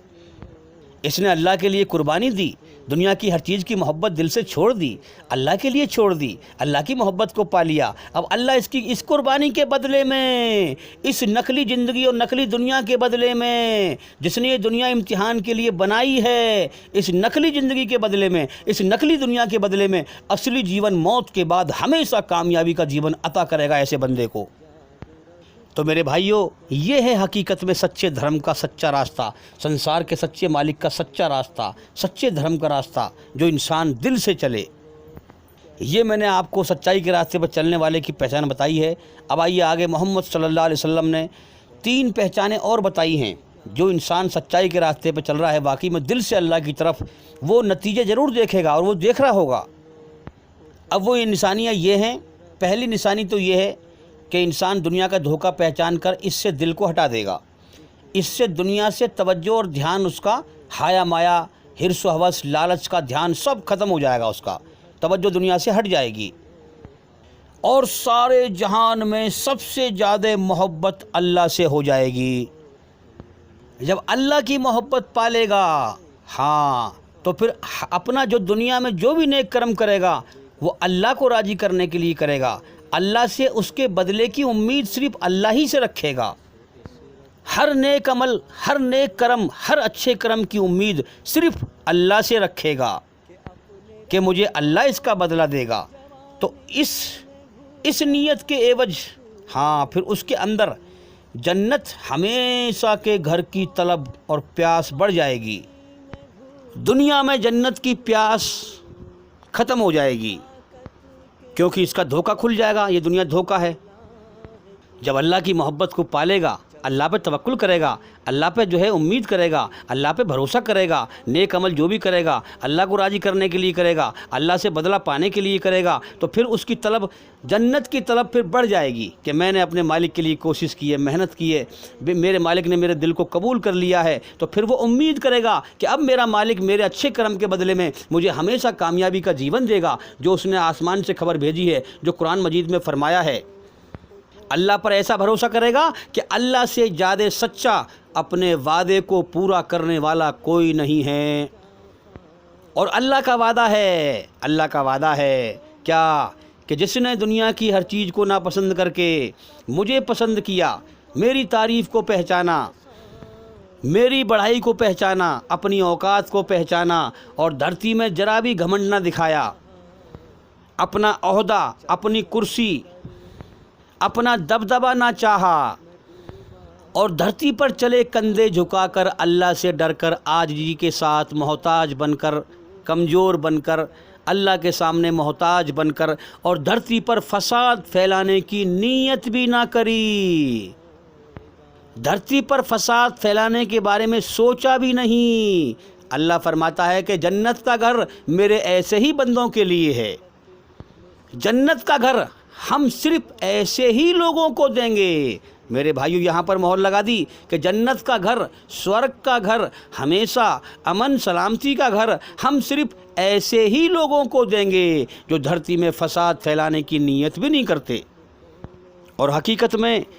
اس نے اللہ کے لیے قربانی دی، دنیا کی ہر چیز کی محبت دل سے چھوڑ دی، اللہ کے لیے چھوڑ دی، اللہ کی محبت کو پا لیا۔ اب اللہ اس قربانی کے بدلے میں، اس نقلی زندگی اور نقلی دنیا کے بدلے میں، جس نے یہ دنیا امتحان کے لیے بنائی ہے، اس نقلی زندگی کے بدلے میں، اس نقلی دنیا کے بدلے میں اصلی جیون موت کے بعد ہمیشہ کامیابی کا جیون عطا کرے گا ایسے بندے کو۔ تو میرے بھائیوں، یہ ہے حقیقت میں سچے دھرم کا سچا راستہ، سنسار کے سچے مالک کا سچا راستہ، سچے دھرم کا راستہ جو انسان دل سے چلے۔ یہ میں نے آپ کو سچائی کے راستے پر چلنے والے کی پہچان بتائی ہے۔ اب آئیے آگے محمد صلی اللہ علیہ وسلم نے 3 پہچانیں اور بتائی ہیں جو انسان سچائی کے راستے پہ چل رہا ہے، واقعی میں دل سے اللہ کی طرف وہ نتیجے ضرور دیکھے گا اور وہ دیکھ رہا ہوگا۔ اب وہ نشانیاں یہ ہیں۔ پہلی نشانی تو یہ ہے کہ انسان دنیا کا دھوکہ پہچان کر اس سے دل کو ہٹا دے گا، اس سے دنیا سے توجہ اور دھیان، اس کا حیا مایا، حرص و ہوس، لالچ کا دھیان سب ختم ہو جائے گا، اس کا توجہ دنیا سے ہٹ جائے گی، اور سارے جہان میں سب سے زیادہ محبت اللہ سے ہو جائے گی۔ جب اللہ کی محبت پالے گا تو پھر اپنا جو دنیا میں جو بھی نیک کرم کرے گا وہ اللہ کو راضی کرنے کے لیے کرے گا، اللہ سے اس کے بدلے کی امید صرف اللہ ہی سے رکھے گا۔ ہر نیک عمل، ہر نیک کرم، ہر اچھے کرم کی امید صرف اللہ سے رکھے گا کہ مجھے اللہ اس کا بدلہ دے گا، تو اس نیت کے عوض پھر اس کے اندر جنت ہمیشہ کے گھر کی طلب اور پیاس بڑھ جائے گی۔ دنیا میں جنت کی پیاس ختم ہو جائے گی، کیونکہ اس کا دھوکہ کھل جائے گا، یہ دنیا دھوکہ ہے۔ جب اللہ کی محبت کو پالے گا، اللہ پہ توکل کرے گا، اللہ پہ امید کرے گا، اللہ پہ بھروسہ کرے گا، نیک عمل جو بھی کرے گا اللہ کو راضی کرنے کے لیے کرے گا، اللہ سے بدلہ پانے کے لیے کرے گا، تو پھر اس کی طلب، جنت کی طلب پھر بڑھ جائے گی کہ میں نے اپنے مالک کے لیے کوشش کی ہے، محنت کی ہے، میرے مالک نے میرے دل کو قبول کر لیا ہے، تو پھر وہ امید کرے گا کہ اب میرا مالک میرے اچھے کرم کے بدلے میں مجھے ہمیشہ کامیابی کا جیون دے گا، جو اس نے آسمان سے خبر بھیجی ہے، جو قرآن مجید میں فرمایا ہے۔ اللہ پر ایسا بھروسہ کرے گا کہ اللہ سے زیادہ سچا اپنے وعدے کو پورا کرنے والا کوئی نہیں ہے۔ اور اللہ کا وعدہ ہے کیا؟ کہ جس نے دنیا کی ہر چیز کو ناپسند کر کے مجھے پسند کیا، میری تعریف کو پہچانا، میری بڑائی کو پہچانا، اپنی اوقات کو پہچانا، اور دھرتی میں ذرا بھی گھمنڈ نہ دکھایا، اپنا عہدہ، اپنی کرسی، اپنا دبدبا نہ چاہا، اور دھرتی پر چلے کندھے جھکا کر، اللہ سے ڈر کر، عاجزی کے ساتھ محتاج بن کر، کمزور بن کر، اللہ کے سامنے محتاج بن کر، اور دھرتی پر فساد پھیلانے کی نیت بھی نہ کری، دھرتی پر فساد پھیلانے کے بارے میں سوچا بھی نہیں۔ اللہ فرماتا ہے کہ جنت کا گھر میرے ایسے ہی بندوں کے لیے ہے، جنت کا گھر ہم صرف ایسے ہی لوگوں کو دیں گے۔ میرے بھائیو، یہاں پر مہر لگا دی کہ جنت کا گھر، سورگ کا گھر، ہمیشہ امن سلامتی کا گھر ہم صرف ایسے ہی لوگوں کو دیں گے جو دھرتی میں فساد پھیلانے کی نیت بھی نہیں کرتے۔ اور حقیقت میں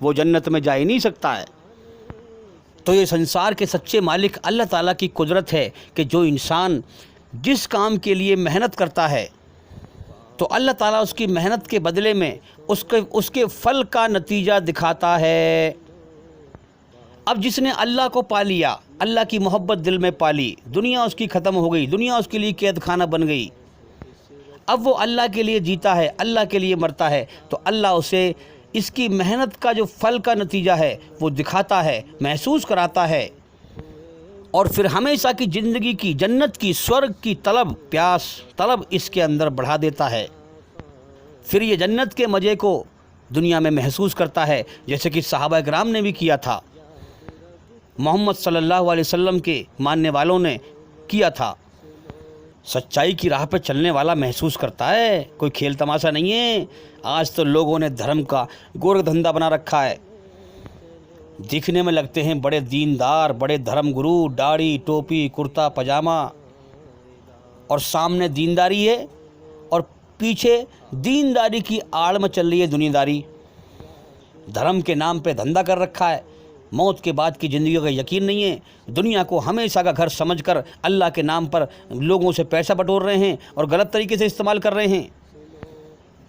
وہ جنت میں جا ہی نہیں سکتا ہے۔ تو یہ سنسار کے سچے مالک اللہ تعالیٰ کی قدرت ہے کہ جو انسان جس کام کے لیے محنت کرتا ہے تو اللہ تعالیٰ اس کی محنت کے بدلے میں اس کے پھل کا نتیجہ دکھاتا ہے۔ اب جس نے اللہ کو پا لیا، اللہ کی محبت دل میں پالی، دنیا اس کی ختم ہو گئی، دنیا اس کے لیے قید خانہ بن گئی، اب وہ اللہ کے لیے جیتا ہے، اللہ کے لیے مرتا ہے، تو اللہ اسے اس کی محنت کا جو پھل کا نتیجہ ہے وہ دکھاتا ہے، محسوس کراتا ہے، اور پھر ہمیشہ کی زندگی کی، جنت کی، سورگ کی طلب اس کے اندر بڑھا دیتا ہے۔ پھر یہ جنت کے مزے کو دنیا میں محسوس کرتا ہے، جیسے کہ صحابہ کرام نے بھی کیا تھا، محمد صلی اللہ علیہ وسلم کے ماننے والوں نے کیا تھا۔ سچائی کی راہ پہ چلنے والا محسوس کرتا ہے، کوئی کھیل تماشا نہیں ہے۔ آج تو لوگوں نے دھرم کا گورکھ دھندا بنا رکھا ہے، دکھنے میں لگتے ہیں بڑے دیندار، بڑے دھرم گرو، داڑھی، ٹوپی، کرتا پاجامہ، اور سامنے دینداری ہے اور پیچھے دینداری کی آڑ میں چل رہی ہے دنیا داری۔ دھرم کے نام پہ دھندا کر رکھا ہے، موت کے بعد کی زندگی کا یقین نہیں ہے، دنیا کو ہمیشہ کا گھر سمجھ کر اللہ کے نام پر لوگوں سے پیسہ بٹور رہے ہیں اور غلط طریقے سے استعمال کر رہے ہیں۔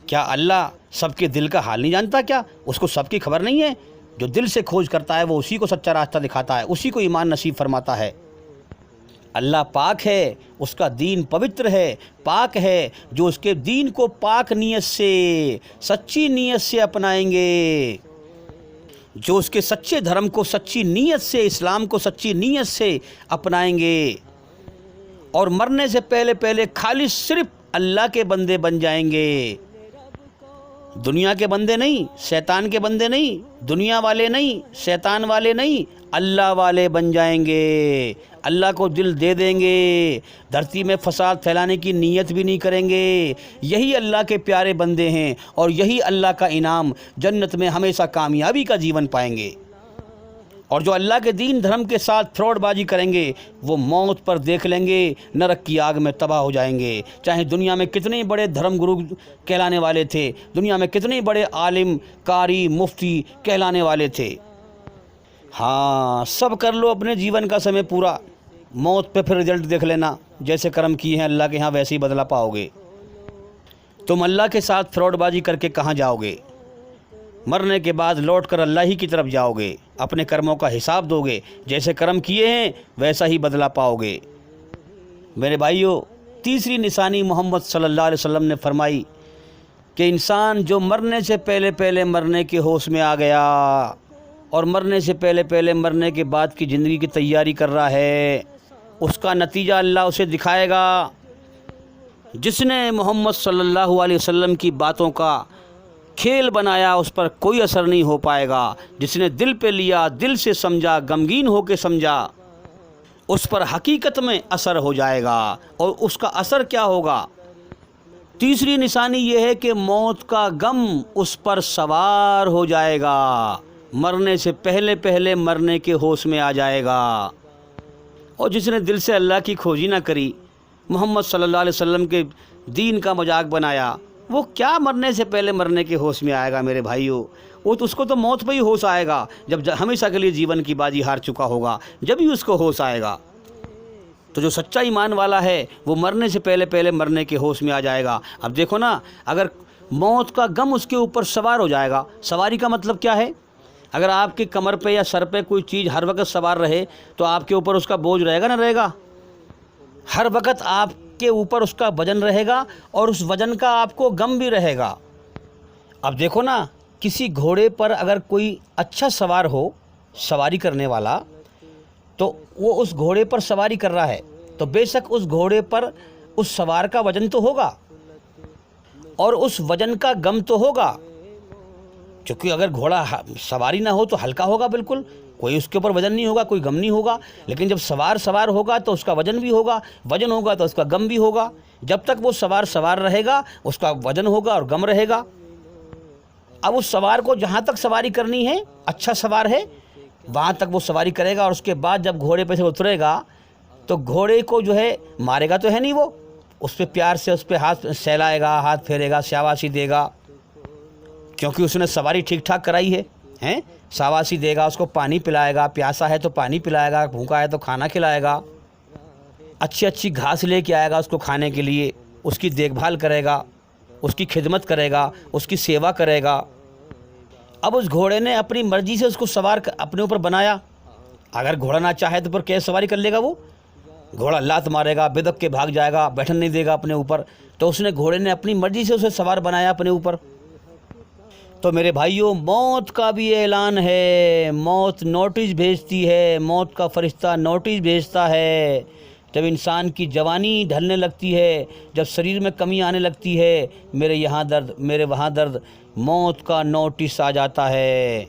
کیا اللہ سب کے دل کا حال نہیں جانتا؟ کیا اس کو سب کی خبر نہیں ہے؟ جو دل سے کھوج کرتا ہے وہ اسی کو سچا راستہ دکھاتا ہے، اسی کو ایمان نصیب فرماتا ہے۔ اللہ پاک ہے، اس کا دین پوتر ہے، پاک ہے، جو اس کے دین کو پاک نیت سے، سچی نیت سے اپنائیں گے، جو اس کے سچے دھرم کو سچی نیت سے، اسلام کو سچی نیت سے اپنائیں گے، اور مرنے سے پہلے خالص صرف اللہ کے بندے بن جائیں گے، دنیا کے بندے نہیں، شیطان کے بندے نہیں، دنیا والے نہیں، شیطان والے نہیں، اللہ والے بن جائیں گے، اللہ کو دل دے دیں گے، دھرتی میں فساد پھیلانے کی نیت بھی نہیں کریں گے۔ یہی اللہ کے پیارے بندے ہیں، اور یہی اللہ کا انعام، جنت میں ہمیشہ کامیابی کا جیون پائیں گے۔ اور جو اللہ کے دین دھرم کے ساتھ فراڈ بازی کریں گے، وہ موت پر دیکھ لیں گے، نرک کی آگ میں تباہ ہو جائیں گے۔ چاہے دنیا میں کتنے بڑے دھرم گرو کہلانے والے تھے، دنیا میں کتنے بڑے عالم، قاری، مفتی کہلانے والے تھے، ہاں سب کر لو اپنے جیون کا سمے پورا، موت پہ پھر رزلٹ دیکھ لینا، جیسے کرم کیے ہیں اللہ کے ہاں ویسے ہی بدلہ پاؤ گے۔ تم اللہ کے ساتھ فراڈ بازی کر کے کہاں جاؤ گے؟ مرنے کے بعد لوٹ کر اللہ ہی کی طرف جاؤ گے، اپنے کرموں کا حساب دو گے، جیسے کرم کیے ہیں ویسا ہی بدلہ پاؤ گے۔ میرے بھائیوں، تیسری نشانی محمد صلی اللہ علیہ وسلم نے فرمائی کہ انسان جو مرنے سے پہلے پہلے مرنے کے ہوش میں آ گیا اور مرنے سے پہلے پہلے مرنے کے بعد کی زندگی کی تیاری کر رہا ہے، اس کا نتیجہ اللہ اسے دکھائے گا۔ جس نے محمد صلی اللہ علیہ وسلم کی باتوں کا کھیل بنایا اس پر کوئی اثر نہیں ہو پائے گا۔ جس نے دل پہ لیا، دل سے سمجھا، غمگین ہو کے سمجھا، اس پر حقیقت میں اثر ہو جائے گا۔ اور اس کا اثر کیا ہوگا؟ تیسری نشانی یہ ہے کہ موت کا غم اس پر سوار ہو جائے گا، مرنے سے پہلے پہلے مرنے کے ہوش میں آ جائے گا۔ اور جس نے دل سے اللہ کی کھوجی نہ کری، محمد صلی اللہ علیہ وسلم کے دین کا مذاق بنایا، وہ کیا مرنے سے پہلے مرنے کے ہوش میں آئے گا میرے بھائیوں؟ اس کو تو موت پہ ہی ہوش آئے گا، جب ہمیشہ کے لیے جیون کی بازی ہار چکا ہوگا، جب ہی اس کو ہوش آئے گا۔ تو جو سچا ایمان والا ہے وہ مرنے سے پہلے پہلے مرنے کے ہوش میں آ جائے گا۔ اب دیکھو نا، اگر موت کا غم اس کے اوپر سوار ہو جائے گا، سواری کا مطلب کیا ہے؟ اگر آپ کی کمر پہ یا سر پہ کوئی چیز ہر وقت سوار رہے تو آپ کے اوپر اس کا بوجھ رہے گا نہ رہے گا؟ ہر وقت آپ کے اوپر اس کا وزن رہے گا اور اس وزن کا آپ کو غم بھی رہے گا۔ اب دیکھو نا، کسی گھوڑے پر اگر کوئی اچھا سوار ہو، سواری کرنے والا، تو وہ اس گھوڑے پر سواری کر رہا ہے تو بے شک اس گھوڑے پر اس سوار کا وزن تو ہوگا اور اس وزن کا غم تو ہوگا، کیونکہ اگر گھوڑا سواری نہ ہو تو ہلکا ہوگا، بالکل کوئی اس کے اوپر وزن نہیں ہوگا، کوئی غم نہیں ہوگا۔ لیکن جب سوار ہوگا تو اس کا وزن بھی ہوگا، وزن ہوگا تو اس کا غم بھی ہوگا۔ جب تک وہ سوار رہے گا اس کا وزن ہوگا اور غم رہے گا۔ اب اس سوار کو جہاں تک سواری کرنی ہے، اچھا سوار ہے، وہاں تک وہ سواری کرے گا، اور اس کے بعد جب گھوڑے پہ سے اترے گا تو گھوڑے کو جو ہے مارے گا تو ہے نہیں، وہ اس پہ پیار سے اس پہ ہاتھ سہلائے گا، ہاتھ پھیرے گا، شاباشی دے گا، کیونکہ اس نے سواری ٹھیک ٹھاک کرائی ہے، شاباشی دے گا، اس کو پانی پلائے گا، پیاسا ہے تو پانی پلائے گا، بھوکا ہے تو کھانا کھلائے گا، اچھی اچھی گھاس لے کے آئے گا اس کو کھانے کے لیے، اس کی دیکھ بھال کرے گا، اس کی خدمت کرے گا، اس کی سیوا کرے گا۔ اب اس گھوڑے نے اپنی مرضی سے اس کو سوار اپنے اوپر بنایا۔ اگر گھوڑا نہ چاہے تو پھر کیسے سواری کر لے گا؟ وہ گھوڑا لات مارے گا، بدک کے بھاگ جائے گا، بیٹھن نہیں دے گا اپنے اوپر، تو اس نے گھوڑے نے اپنی مرضی سے اسے سوار بنایا اپنے اوپر۔ تو میرے بھائیوں، موت کا بھی اعلان ہے، موت نوٹس بھیجتی ہے، موت کا فرشتہ نوٹس بھیجتا ہے۔ جب انسان کی جوانی ڈھلنے لگتی ہے، جب شریر میں کمی آنے لگتی ہے، میرے یہاں درد، میرے وہاں درد، موت کا نوٹس آ جاتا ہے۔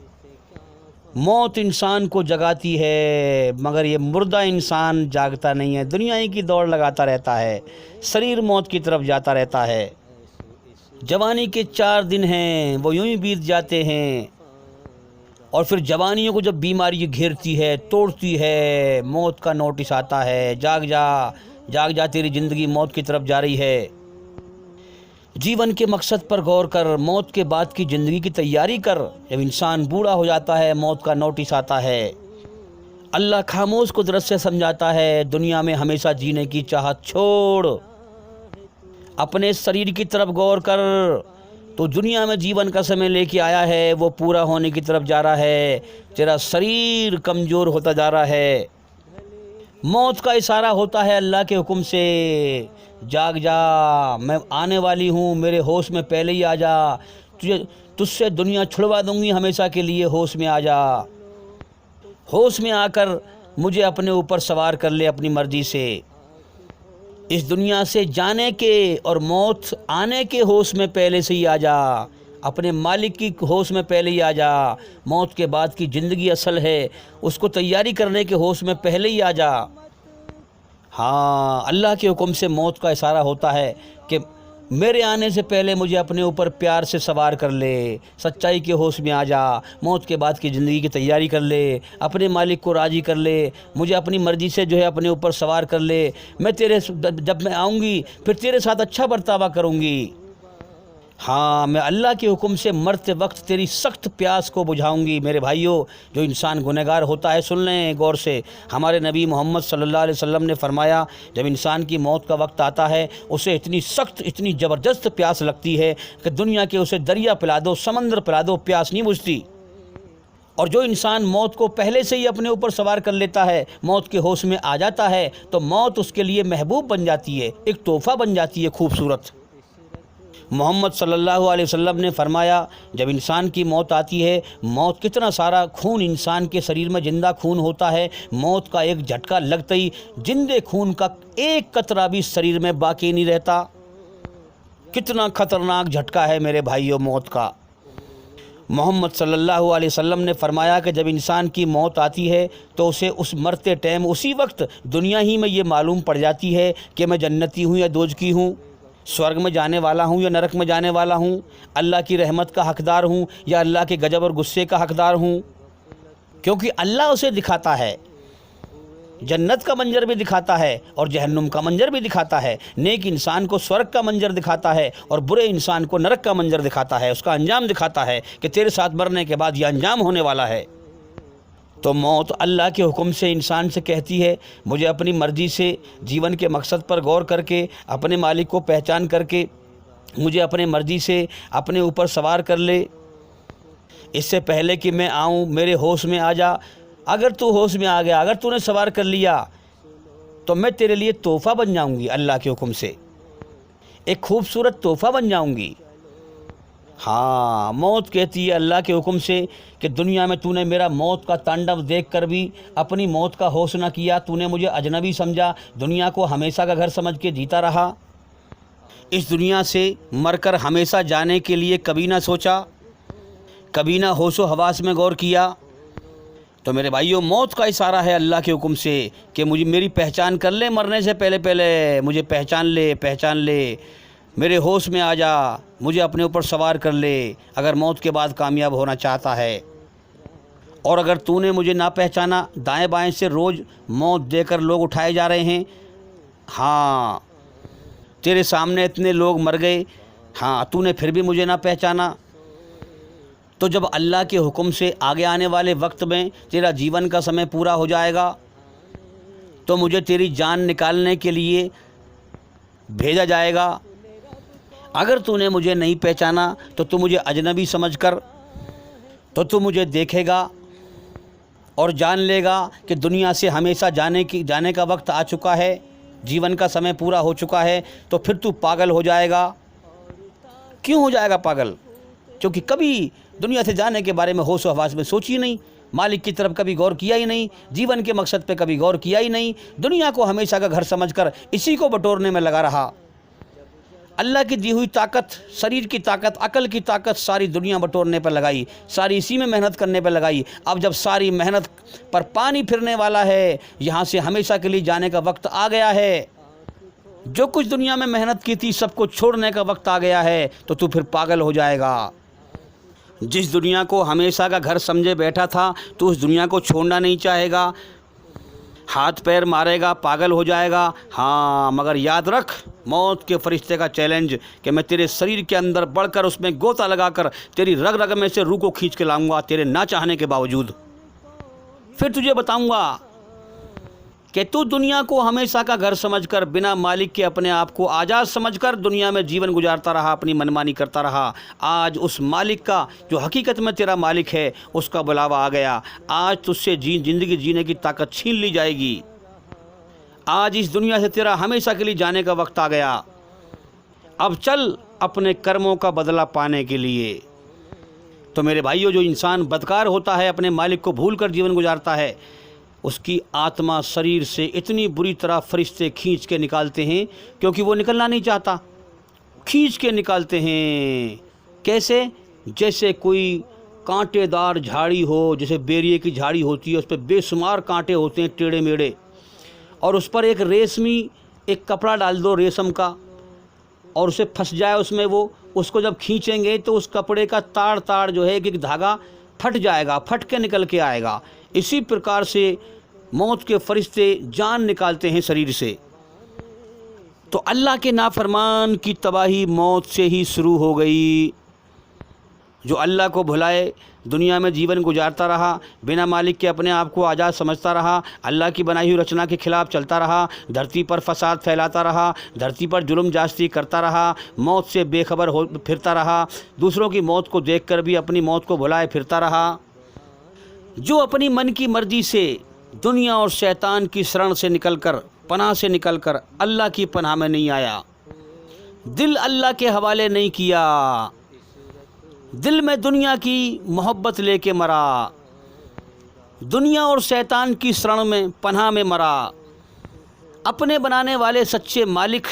موت انسان کو جگاتی ہے، مگر یہ مردہ انسان جاگتا نہیں ہے، دنیا ہی کی دوڑ لگاتا رہتا ہے، شریر موت کی طرف جاتا رہتا ہے۔ جوانی کے 4 دن ہیں، وہ یوں ہی بیت جاتے ہیں، اور پھر جوانیوں کو جب بیماری گھیرتی ہے، توڑتی ہے، موت کا نوٹس آتا ہے، جاگ جا تیری زندگی موت کی طرف جا رہی ہے۔ جیون کے مقصد پر غور کر، موت کے بعد کی زندگی کی تیاری کر۔ جب انسان بوڑھا ہو جاتا ہے، موت کا نوٹس آتا ہے۔ اللہ خاموش قدرت سے سمجھاتا ہے، دنیا میں ہمیشہ جینے کی چاہت چھوڑ، اپنے شریر کی طرف غور کر۔ تو دنیا میں جیون کا سمے لے کے آیا ہے، وہ پورا ہونے کی طرف جا رہا ہے، تیرا شریر کمزور ہوتا جا رہا ہے۔ موت کا اشارہ ہوتا ہے اللہ کے حکم سے، جاگ جا، میں آنے والی ہوں، میرے ہوش میں پہلے ہی آ جا، تجھ سے دنیا چھڑوا دوں گی ہمیشہ کے لیے، ہوش میں آ جا۔ ہوش میں آ کر مجھے اپنے اوپر سوار کر لے اپنی مرضی سے۔ اس دنیا سے جانے کے اور موت آنے کے ہوش میں پہلے سے ہی آ جا، اپنے مالک کی ہوش میں پہلے ہی آ جا۔ موت کے بعد کی زندگی اصل ہے، اس کو تیاری کرنے کے ہوش میں پہلے ہی آ جا۔ ہاں، اللہ کے حکم سے موت کا اشارہ ہوتا ہے کہ میرے آنے سے پہلے مجھے اپنے اوپر پیار سے سوار کر لے، سچائی کے ہوش میں آ جا، موت کے بعد کی زندگی کی تیاری کر لے، اپنے مالک کو راضی کر لے، مجھے اپنی مرضی سے جو ہے اپنے اوپر سوار کر لے۔ میں جب میں آؤں گی پھر تیرے ساتھ اچھا برتاوا کروں گی۔ ہاں میں اللہ کے حکم سے مرتے وقت تیری سخت پیاس کو بجھاؤں گی۔ میرے بھائیوں، جو انسان گنہگار ہوتا ہے، سن لیں غور سے، ہمارے نبی محمد صلی اللہ علیہ وسلم نے فرمایا جب انسان کی موت کا وقت آتا ہے اسے اتنی سخت، اتنی زبردست پیاس لگتی ہے کہ دنیا کے اسے دریا پلا دو، سمندر پلا دو، پیاس نہیں بجھتی۔ اور جو انسان موت کو پہلے سے ہی اپنے اوپر سوار کر لیتا ہے، موت کے ہوش میں آ جاتا ہے، تو موت اس کے لیے محبوب بن جاتی ہے، ایک تحفہ بن جاتی ہے خوبصورت۔ محمد صلی اللہ علیہ وسلم نے فرمایا جب انسان کی موت آتی ہے، موت کتنا سارا خون انسان کے شریر میں زندہ خون ہوتا ہے، موت کا ایک جھٹکا لگتے ہی زندے خون کا ایک قطرہ بھی شریر میں باقی نہیں رہتا۔ کتنا خطرناک جھٹکا ہے میرے بھائیوں موت کا۔ محمد صلی اللہ علیہ وسلم نے فرمایا کہ جب انسان کی موت آتی ہے تو اسے اس مرتے ٹائم اسی وقت دنیا ہی میں یہ معلوم پڑ جاتی ہے کہ میں جنتی ہوں یا دوزخی ہوں، سورگ میں جانے والا ہوں یا نرک میں جانے والا ہوں، اللہ کی رحمت کا حقدار ہوں یا اللہ کے غضب اور غصے کا حقدار ہوں، کیونکہ اللہ اسے دکھاتا ہے، جنت کا منظر بھی دکھاتا ہے اور جہنم کا منظر بھی دکھاتا ہے، نیک انسان کو سورگ کا منظر دکھاتا ہے اور برے انسان کو نرک کا منظر دکھاتا ہے، اس کا انجام دکھاتا ہے کہ تیرے ساتھ مرنے کے بعد یہ انجام ہونے والا ہے۔ تو موت اللہ کے حکم سے انسان سے کہتی ہے مجھے اپنی مرضی سے جیون کے مقصد پر غور کر کے، اپنے مالک کو پہچان کر کے مجھے اپنے مرضی سے اپنے اوپر سوار کر لے، اس سے پہلے کہ میں آؤں میرے ہوش میں آ جا۔ اگر تو ہوش میں آ گیا، اگر تو نے سوار کر لیا تو میں تیرے لیے تحفہ بن جاؤں گی، اللہ کے حکم سے ایک خوبصورت تحفہ بن جاؤں گی۔ ہاں موت کہتی ہے اللہ کے حکم سے کہ دنیا میں تو نے میرا موت کا تانڈو دیکھ کر بھی اپنی موت کا ہوش نہ کیا، تو نے مجھے اجنبی سمجھا، دنیا کو ہمیشہ کا گھر سمجھ کے جیتا رہا، اس دنیا سے مر کر ہمیشہ جانے کے لیے کبھی نہ سوچا، کبھی نہ ہوش و حواس میں غور کیا۔ تو میرے بھائیوں موت کا اشارہ ہے اللہ کے حکم سے کہ مجھے میری پہچان کر لے، مرنے سے پہلے مجھے پہچان لے، میرے ہوش میں آ جا، مجھے اپنے اوپر سوار کر لے اگر موت کے بعد کامیاب ہونا چاہتا ہے۔ اور اگر تو نے مجھے نہ پہچانا، دائیں بائیں سے روز موت دے کر لوگ اٹھائے جا رہے ہیں، ہاں تیرے سامنے اتنے لوگ مر گئے، ہاں تو نے پھر بھی مجھے نہ پہچانا، تو جب اللہ کے حکم سے آگے آنے والے وقت میں تیرا جیون کا سمے پورا ہو جائے گا تو مجھے تیری جان نکالنے کے لیے بھیجا جائے گا۔ اگر تو نے مجھے نہیں پہچانا تو تو مجھے اجنبی سمجھ کر تو تو مجھے دیکھے گا اور جان لے گا کہ دنیا سے ہمیشہ جانے کا وقت آ چکا ہے، جیون کا سمے پورا ہو چکا ہے، تو پھر تو پاگل ہو جائے گا۔ کیوں ہو جائے گا پاگل؟ کیونکہ کبھی دنیا سے جانے کے بارے میں ہوش و حواس میں سوچی نہیں، مالک کی طرف کبھی غور کیا ہی نہیں، جیون کے مقصد پہ کبھی غور کیا ہی نہیں، دنیا کو ہمیشہ کا گھر سمجھ کر اسی کو بٹورنے میں لگا رہا۔ اللہ کی دی ہوئی طاقت، شریر کی طاقت، عقل کی طاقت ساری دنیا بٹورنے پر لگائی، ساری اسی میں محنت کرنے پر لگائی۔ اب جب ساری محنت پر پانی پھرنے والا ہے، یہاں سے ہمیشہ کے لیے جانے کا وقت آ گیا ہے، جو کچھ دنیا میں محنت کی تھی سب کو چھوڑنے کا وقت آ گیا ہے، تو پھر پاگل ہو جائے گا۔ جس دنیا کو ہمیشہ کا گھر سمجھے بیٹھا تھا تو اس دنیا کو چھوڑنا نہیں چاہے گا، ہاتھ پیر مارے گا، پاگل ہو جائے گا۔ ہاں مگر یاد رکھ موت کے فرشتے کا چیلنج کہ میں تیرے شریر کے اندر بڑھ کر اس میں گوتا لگا کر تیری رگ رگ میں سے روح کو کھینچ کے لاؤں گا تیرے نہ چاہنے کے باوجود۔ پھر تجھے بتاؤں گا کہ تو دنیا کو ہمیشہ کا گھر سمجھ کر بنا مالک کے اپنے آپ کو آزاد سمجھ کر دنیا میں جیون گزارتا رہا، اپنی منمانی کرتا رہا۔ آج اس مالک کا جو حقیقت میں تیرا مالک ہے اس کا بلاوا آ گیا، آج تجھ سے زندگی جینے کی طاقت چھین لی جائے گی، آج اس دنیا سے تیرا ہمیشہ کے لیے جانے کا وقت آ گیا۔ اب چل اپنے کرموں کا بدلہ پانے کے لیے۔ تو میرے بھائیوں جو انسان بدکار ہوتا ہے، اپنے مالک کو بھول کر جیون گزارتا ہے، اس کی آتما شریر سے اتنی بری طرح فرشتے کھینچ کے نکالتے ہیں کیونکہ وہ نکلنا نہیں چاہتا، کھینچ کے نکالتے ہیں۔ کیسے؟ جیسے کوئی کانٹے دار جھاڑی ہو، جیسے بیریے کی جھاڑی ہوتی ہے، اس پہ بے شمار کانٹے ہوتے ہیں ٹیڑھے میڑھے، اور اس پر ایک ریشمی ایک کپڑا ڈال دو ریشم کا اور اسے پھنس جائے اس میں، وہ اس کو جب کھینچیں گے تو اس کپڑے کا تاڑ جو ہے ایک دھاگا پھٹ جائے گا، پھٹ کے نکل کے آئے گا۔ اسی پرکار سے موت کے فرشتے جان نکالتے ہیں شریر سے، تو اللہ کے نافرمان کی تباہی موت سے ہی شروع ہو گئی۔ جو اللہ کو بھلائے دنیا میں جیون گزارتا رہا، بنا مالک کے اپنے آپ کو آزاد سمجھتا رہا، اللہ کی بنائی ہوئی رچنا کے خلاف چلتا رہا، دھرتی پر فساد پھیلاتا رہا، دھرتی پر ظلم جاستی کرتا رہا، موت سے بے خبر ہو پھرتا رہا، دوسروں کی موت کو دیکھ کر بھی اپنی موت کو بھلائے پھرتا رہا۔ جو اپنی من کی مرضی سے دنیا اور شیطان کی شرن سے نکل کر، پناہ سے نکل کر اللہ کی پناہ میں نہیں آیا، دل اللہ کے حوالے نہیں کیا، دل میں دنیا کی محبت لے کے مرا، دنیا اور شیطان کی شرن میں پناہ میں مرا، اپنے بنانے والے سچے مالک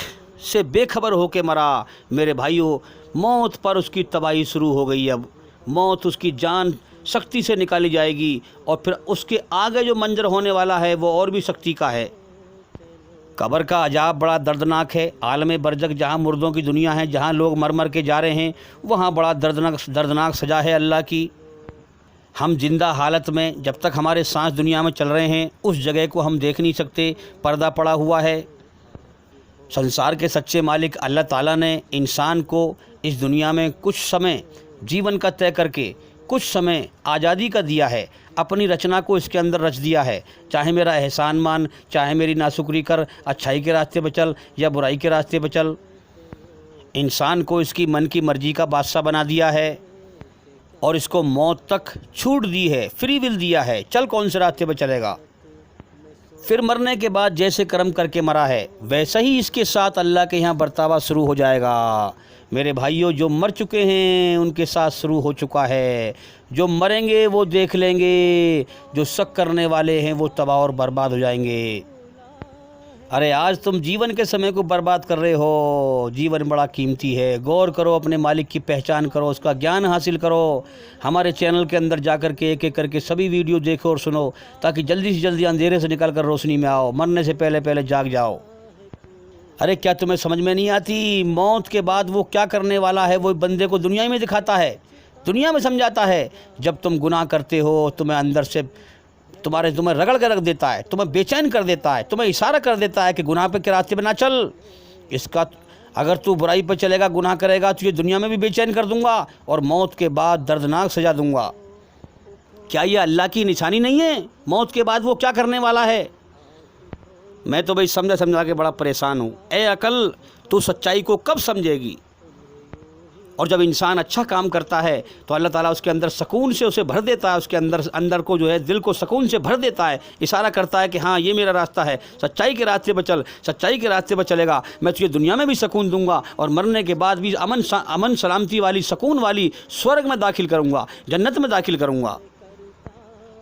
سے بے خبر ہو کے مرا، میرے بھائیوں موت پر اس کی تباہی شروع ہو گئی۔ اب موت اس کی جان سختی سے نکالی جائے گی، اور پھر اس کے آگے جو منظر ہونے والا ہے وہ اور بھی سختی کا ہے۔ قبر کا عذاب بڑا دردناک ہے۔ عالم برزخ جہاں مردوں کی دنیا ہے، جہاں لوگ مر مر کے جا رہے ہیں، وہاں بڑا دردناک سزا ہے اللہ کی۔ ہم زندہ حالت میں جب تک ہمارے سانس دنیا میں چل رہے ہیں اس جگہ کو ہم دیکھ نہیں سکتے، پردہ پڑا ہوا ہے۔ سنسار کے سچے مالک اللہ تعالیٰ نے انسان کو اس دنیا میں کچھ سمے جیون کا طے کر کے کچھ سمے آزادی کا دیا ہے، اپنی رچنا کو اس کے اندر رچ دیا ہے، چاہے میرا احسان مان، چاہے میری ناشکری کر، اچھائی کے راستے پہ چل یا برائی کے راستے پہ چل۔ انسان کو اس کی من کی مرضی کا بادشاہ بنا دیا ہے، اور اس کو موت تک چھوٹ دی ہے، فری ول دیا ہے، چل کون سے راستے پہ چلے گا۔ پھر مرنے کے بعد جیسے کرم کر کے مرا ہے ویسا ہی اس کے ساتھ اللہ کے یہاں برتاوا شروع ہو جائے گا۔ میرے بھائیوں جو مر چکے ہیں ان کے ساتھ شروع ہو چکا ہے، جو مریں گے وہ دیکھ لیں گے، جو شک کرنے والے ہیں وہ تباہ اور برباد ہو جائیں گے۔ ارے آج تم جیون کے سمے کو برباد کر رہے ہو، جیون بڑا قیمتی ہے، غور کرو، اپنے مالک کی پہچان کرو، اس کا گیان حاصل کرو۔ ہمارے چینل کے اندر جا کر کے ایک ایک کر کے سبھی ویڈیو دیکھو اور سنو، تاکہ جلدی سے جلدی اندھیرے سے نکل کر روشنی میں آؤ، مرنے سے پہلے پہلے جاگ جاؤ۔ ارے کیا تمہیں سمجھ میں نہیں آتی؟ موت کے بعد وہ کیا کرنے والا ہے وہ بندے کو دنیا میں دکھاتا ہے، دنیا میں سمجھاتا ہے۔ جب تم گناہ کرتے ہو تمہیں اندر سے تمہیں رگڑ کے رکھ دیتا ہے، تمہیں بے چین کر دیتا ہے، تمہیں اشارہ کر دیتا ہے کہ گناہ پہ کے راستے پہ نہ چل، اس کا اگر تو برائی پہ چلے گا، گناہ کرے گا تو یہ دنیا میں بھی بے چین کر دوں گا اور موت کے بعد دردناک سزا دوں گا۔ کیا یہ اللہ کی نشانی نہیں ہے؟ موت کے بعد وہ کیا کرنے والا ہے؟ میں تو بھائی سمجھا کے بڑا پریشان ہوں۔ اے عقل، تو سچائی کو کب سمجھے گی؟ اور جب انسان اچھا کام کرتا ہے تو اللہ تعالیٰ اس کے اندر سکون سے اسے بھر دیتا ہے، اس کے اندر کو جو ہے دل کو سکون سے بھر دیتا ہے، اشارہ کرتا ہے کہ ہاں یہ میرا راستہ ہے، سچائی کے راستے پہ چل، سچائی کے راستے پہ چلے گا، میں تجھے دنیا میں بھی سکون دوں گا اور مرنے کے بعد بھی امن سلامتی والی، سکون والی سورگ میں داخل کروں گا، جنت میں داخل کروں گا۔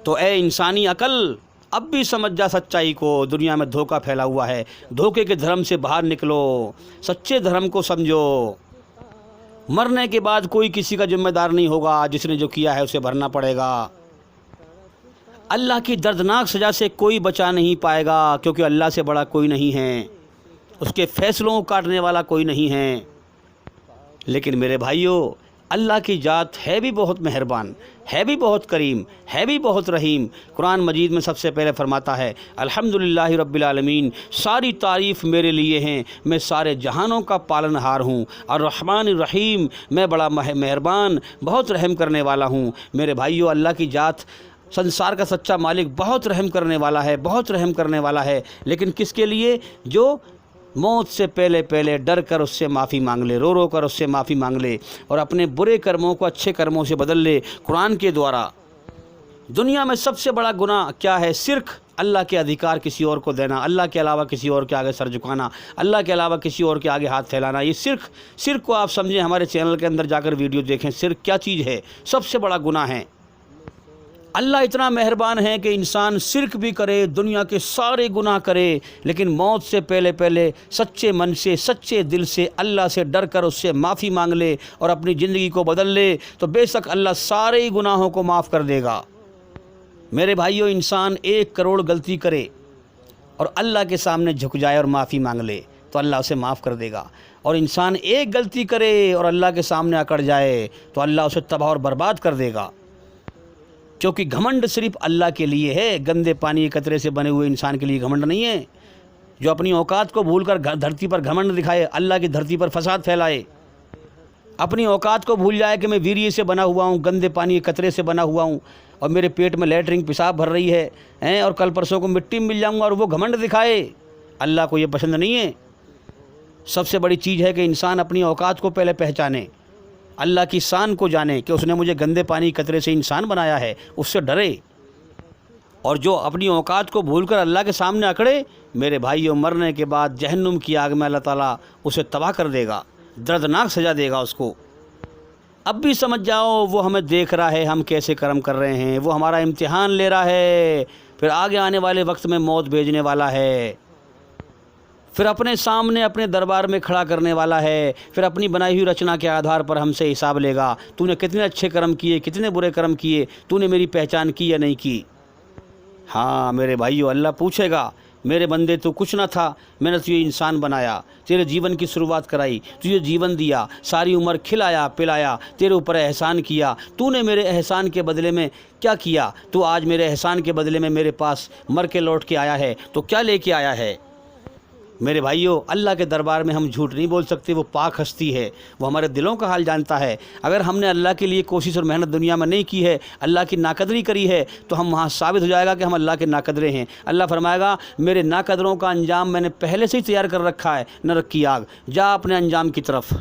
تو اے انسانی عقل، اب بھی سمجھ جا سچائی کو، دنیا میں دھوکہ پھیلا ہوا ہے، دھوکے کے دھرم سے باہر نکلو، سچے دھرم کو سمجھو۔ مرنے کے بعد کوئی کسی کا ذمہ دار نہیں ہوگا، جس نے جو کیا ہے اسے بھرنا پڑے گا۔ اللہ کی دردناک سزا سے کوئی بچا نہیں پائے گا، کیونکہ اللہ سے بڑا کوئی نہیں ہے، اس کے فیصلوں کو کاٹنے والا کوئی نہیں ہے۔ لیکن میرے بھائیوں، اللہ کی ذات ہے بھی بہت مہربان، ہے بھی بہت کریم، ہے بھی بہت رحیم۔ قرآن مجید میں سب سے پہلے فرماتا ہے الحمدللہ رب العالمین، ساری تعریف میرے لیے ہیں، میں سارے جہانوں کا پالن ہار ہوں، الرحمن الرحیم، میں بڑا مہربان بہت رحم کرنے والا ہوں۔ میرے بھائیوں، اللہ کی ذات سنسار کا سچا مالک بہت رحم کرنے والا ہے، بہت رحم کرنے والا ہے، لیکن کس کے لیے؟ جو موت سے پہلے پہلے ڈر کر اس سے معافی مانگ لے، رو رو کر اس سے معافی مانگ لے اور اپنے برے کرموں کو اچھے کرموں سے بدل لے قرآن کے دوارا۔ دنیا میں سب سے بڑا گناہ کیا ہے؟ شرک، اللہ کے ادھیکار کسی اور کو دینا، اللہ کے علاوہ کسی اور کے آگے سر جھکانا، اللہ کے علاوہ کسی اور کے آگے ہاتھ پھیلانا، یہ شرک کو آپ سمجھیں۔ ہمارے چینل کے اندر جا کر ویڈیو دیکھیں، شرک کیا چیز ہے، سب سے بڑا گناہ ہے۔ اللہ اتنا مہربان ہے کہ انسان شرک بھی کرے، دنیا کے سارے گناہ کرے، لیکن موت سے پہلے پہلے سچے من سے، سچے دل سے اللہ سے ڈر کر اس سے معافی مانگ لے اور اپنی زندگی کو بدل لے تو بے شک اللہ سارے ہی گناہوں کو معاف کر دے گا۔ میرے بھائیوں، انسان 1 کروڑ غلطی کرے اور اللہ کے سامنے جھک جائے اور معافی مانگ لے تو اللہ اسے معاف کر دے گا، اور انسان 1 غلطی کرے اور اللہ کے سامنے اکڑ جائے تو اللہ اسے تباہ اور برباد کر دے گا۔ کیونکہ گھمنڈ صرف اللہ کے لیے ہے، گندے پانی کے قطرے سے بنے ہوئے انسان کے لیے گھمنڈ نہیں ہے۔ جو اپنی اوقات کو بھول کر دھرتی پر گھمنڈ دکھائے، اللہ کی دھرتی پر فساد پھیلائے، اپنی اوقات کو بھول جائے کہ میں ویریے سے بنا ہوا ہوں، گندے پانی کے قطرے سے بنا ہوا ہوں، اور میرے پیٹ میں لیٹرنگ پیشاب بھر رہی ہے اور کل پرسوں کو مٹی میں مل جاؤں گا، اور وہ گھمنڈ دکھائے، اللہ کو یہ پسند نہیں ہے۔ سب سے بڑی چیز ہے کہ انسان اپنی اوقات کو پہلے پہچانے، اللہ کی شان کو جانے کہ اس نے مجھے گندے پانی قطرے سے انسان بنایا ہے، اس سے ڈرے۔ اور جو اپنی اوقات کو بھول کر اللہ کے سامنے اکڑے، میرے بھائیوں، مرنے کے بعد جہنم کی آگ میں اللہ تعالیٰ اسے تباہ کر دے گا، دردناک سزا دے گا اس کو۔ اب بھی سمجھ جاؤ وہ ہمیں دیکھ رہا ہے ہم کیسے کرم کر رہے ہیں، وہ ہمارا امتحان لے رہا ہے، پھر آگے آنے والے وقت میں موت بھیجنے والا ہے، پھر اپنے سامنے اپنے دربار میں کھڑا کرنے والا ہے، پھر اپنی بنائی ہوئی رچنا کے آدھار پر ہم سے حساب لے گا، تو نے کتنے اچھے کرم کیے، کتنے برے کرم کیے، تو نے میری پہچان کی یا نہیں کی۔ ہاں میرے بھائیو، اللہ پوچھے گا، میرے بندے تو کچھ نہ تھا، میں نے تجھے انسان بنایا، تیرے جیون کی شروعات کرائی، تجھے جیون دیا، ساری عمر کھلایا پلایا، تیرے اوپر احسان کیا، تو نے میرے احسان کے بدلے میں کیا کیا؟ تو آج میرے احسان کے بدلے میں میرے پاس مر کے لوٹ کے آیا ہے، تو کیا لے کے آیا ہے؟ میرے بھائیوں، اللہ کے دربار میں ہم جھوٹ نہیں بول سکتے، وہ پاک ہستی ہے، وہ ہمارے دلوں کا حال جانتا ہے۔ اگر ہم نے اللہ کے لیے کوشش اور محنت دنیا میں نہیں کی ہے، اللہ کی ناقدری کری ہے، تو ہم وہاں ثابت ہو جائے گا کہ ہم اللہ کے ناقدرے ہیں۔ اللہ فرمائے گا، میرے ناقدروں کا انجام میں نے پہلے سے ہی تیار کر رکھا ہے، نرک کی آگ، جا اپنے انجام کی طرف۔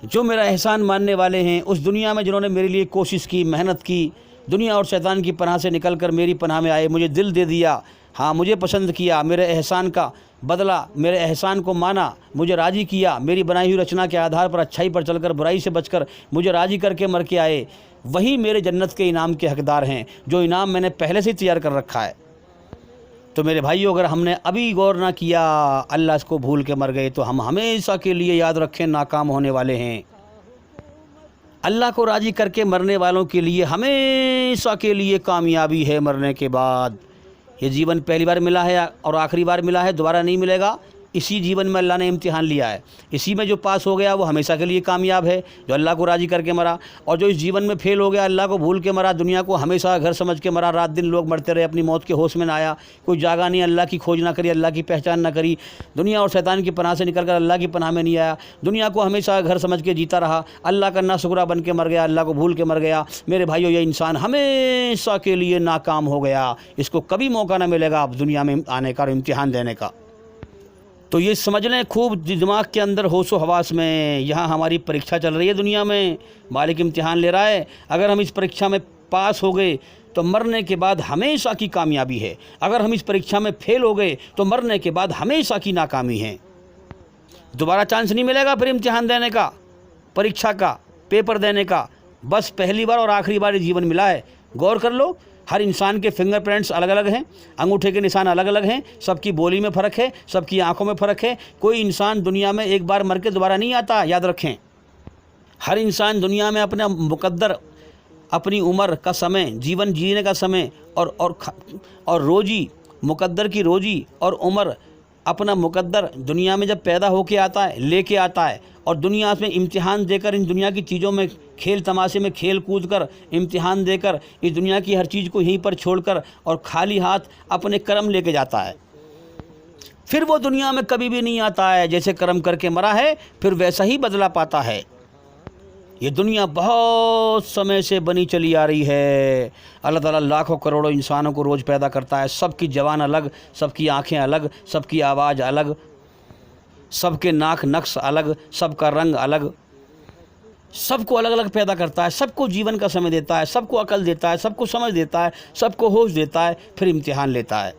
جو میرا احسان ماننے والے ہیں اس دنیا میں، جنہوں نے میرے لیے کوشش کی، محنت کی، دنیا اور شیطان کی پناہ سے نکل کر میری پناہ میں آئے، مجھے دل دے دیا، ہاں مجھے پسند کیا، میرے احسان کا بدلہ، میرے احسان کو مانا، مجھے راضی کیا، میری بنائی ہوئی رچنا کے آدھار پر اچھائی پر چل کر برائی سے بچ کر مجھے راضی کر کے مر کے آئے، وہی میرے جنت کے انعام کے حقدار ہیں، جو انعام میں نے پہلے سے تیار کر رکھا ہے۔ تو میرے بھائیو، اگر ہم نے ابھی غور نہ کیا، اللہ اس کو بھول کے مر گئے، تو ہم ہمیشہ کے لیے یاد رکھیں ناکام ہونے والے ہیں۔ اللہ کو راضی کر کے مرنے والوں کے لیے ہمیشہ کے لیے کامیابی ہے مرنے کے بعد۔ یہ جیون پہلی بار ملا ہے اور آخری بار ملا ہے، دوبارہ نہیں ملے گا۔ اسی جیون میں اللہ نے امتحان لیا ہے، اسی میں جو پاس ہو گیا وہ ہمیشہ کے لیے کامیاب ہے، جو اللہ کو راضی کر کے مرا، اور جو اس جیون میں فیل ہو گیا، اللہ کو بھول کے مرا، دنیا کو ہمیشہ گھر سمجھ کے مرا، رات دن لوگ مرتے رہے، اپنی موت کے ہوش میں نہ آیا، کوئی جاگا نہیں، اللہ کی کھوج نہ کری، اللہ کی پہچان نہ کری، دنیا اور شیطان کی پناہ سے نکل کر اللہ کی پناہ میں نہیں آیا، دنیا کو ہمیشہ گھر سمجھ کے جیتا رہا، اللہ کا ناشکرا بن کے مر گیا، اللہ کو بھول کے مر گیا، میرے بھائیو یہ انسان ہمیشہ کے لیے ناکام ہو گیا، اس کو کبھی موقع نہ ملے گا اب دنیا میں آنے کا اور امتحان دینے کا۔ تو یہ سمجھ لیں خوب دماغ کے اندر، ہوش و حواس میں، یہاں ہماری پریکشا چل رہی ہے، دنیا میں مالک امتحان لے رہا ہے۔ اگر ہم اس پریکشا میں پاس ہو گئے تو مرنے کے بعد ہمیشہ کی کامیابی ہے، اگر ہم اس پریکشا میں فیل ہو گئے تو مرنے کے بعد ہمیشہ کی ناکامی ہے، دوبارہ چانس نہیں ملے گا پھر امتحان دینے کا، پریکشا کا، پیپر دینے کا، بس پہلی بار اور آخری بار یہ جیون ملا ہے۔ غور کر لو، ہر انسان کے فنگر پرنٹس الگ الگ ہیں، انگوٹھے کے نشان الگ الگ ہیں، سب کی بولی میں فرق ہے، سب کی آنکھوں میں فرق ہے، کوئی انسان دنیا میں ایک بار مر کے دوبارہ نہیں آتا، یاد رکھیں۔ ہر انسان دنیا میں اپنا مقدر، اپنی عمر کا سمے، جیون جینے کا سمے اور روزی، مقدر کی روزی اور عمر، اپنا مقدر دنیا میں جب پیدا ہو کے آتا ہے، لے کے آتا ہے، اور دنیا میں امتحان دے کر، ان دنیا کی چیزوں میں کھیل تماشے میں کھیل کود کر، امتحان دے کر، اس دنیا کی ہر چیز کو یہیں پر چھوڑ کر اور خالی ہاتھ اپنے کرم لے کے جاتا ہے، پھر وہ دنیا میں کبھی بھی نہیں آتا ہے، جیسے کرم کر کے مرا ہے پھر ویسا ہی بدلہ پاتا ہے۔ یہ دنیا بہت سمے سے بنی چلی آ رہی ہے، اللہ تعالیٰ لاکھوں کروڑوں انسانوں کو روز پیدا کرتا ہے، سب کی زبان الگ، سب کی آنکھیں الگ، سب کی آواز الگ، سب کے ناک نقش الگ، سب کا رنگ الگ، سب کو الگ الگ پیدا کرتا ہے، سب کو جیون کا سمے دیتا ہے، سب کو عقل دیتا ہے، سب کو سمجھ دیتا ہے، سب کو ہوش دیتا ہے، پھر امتحان لیتا ہے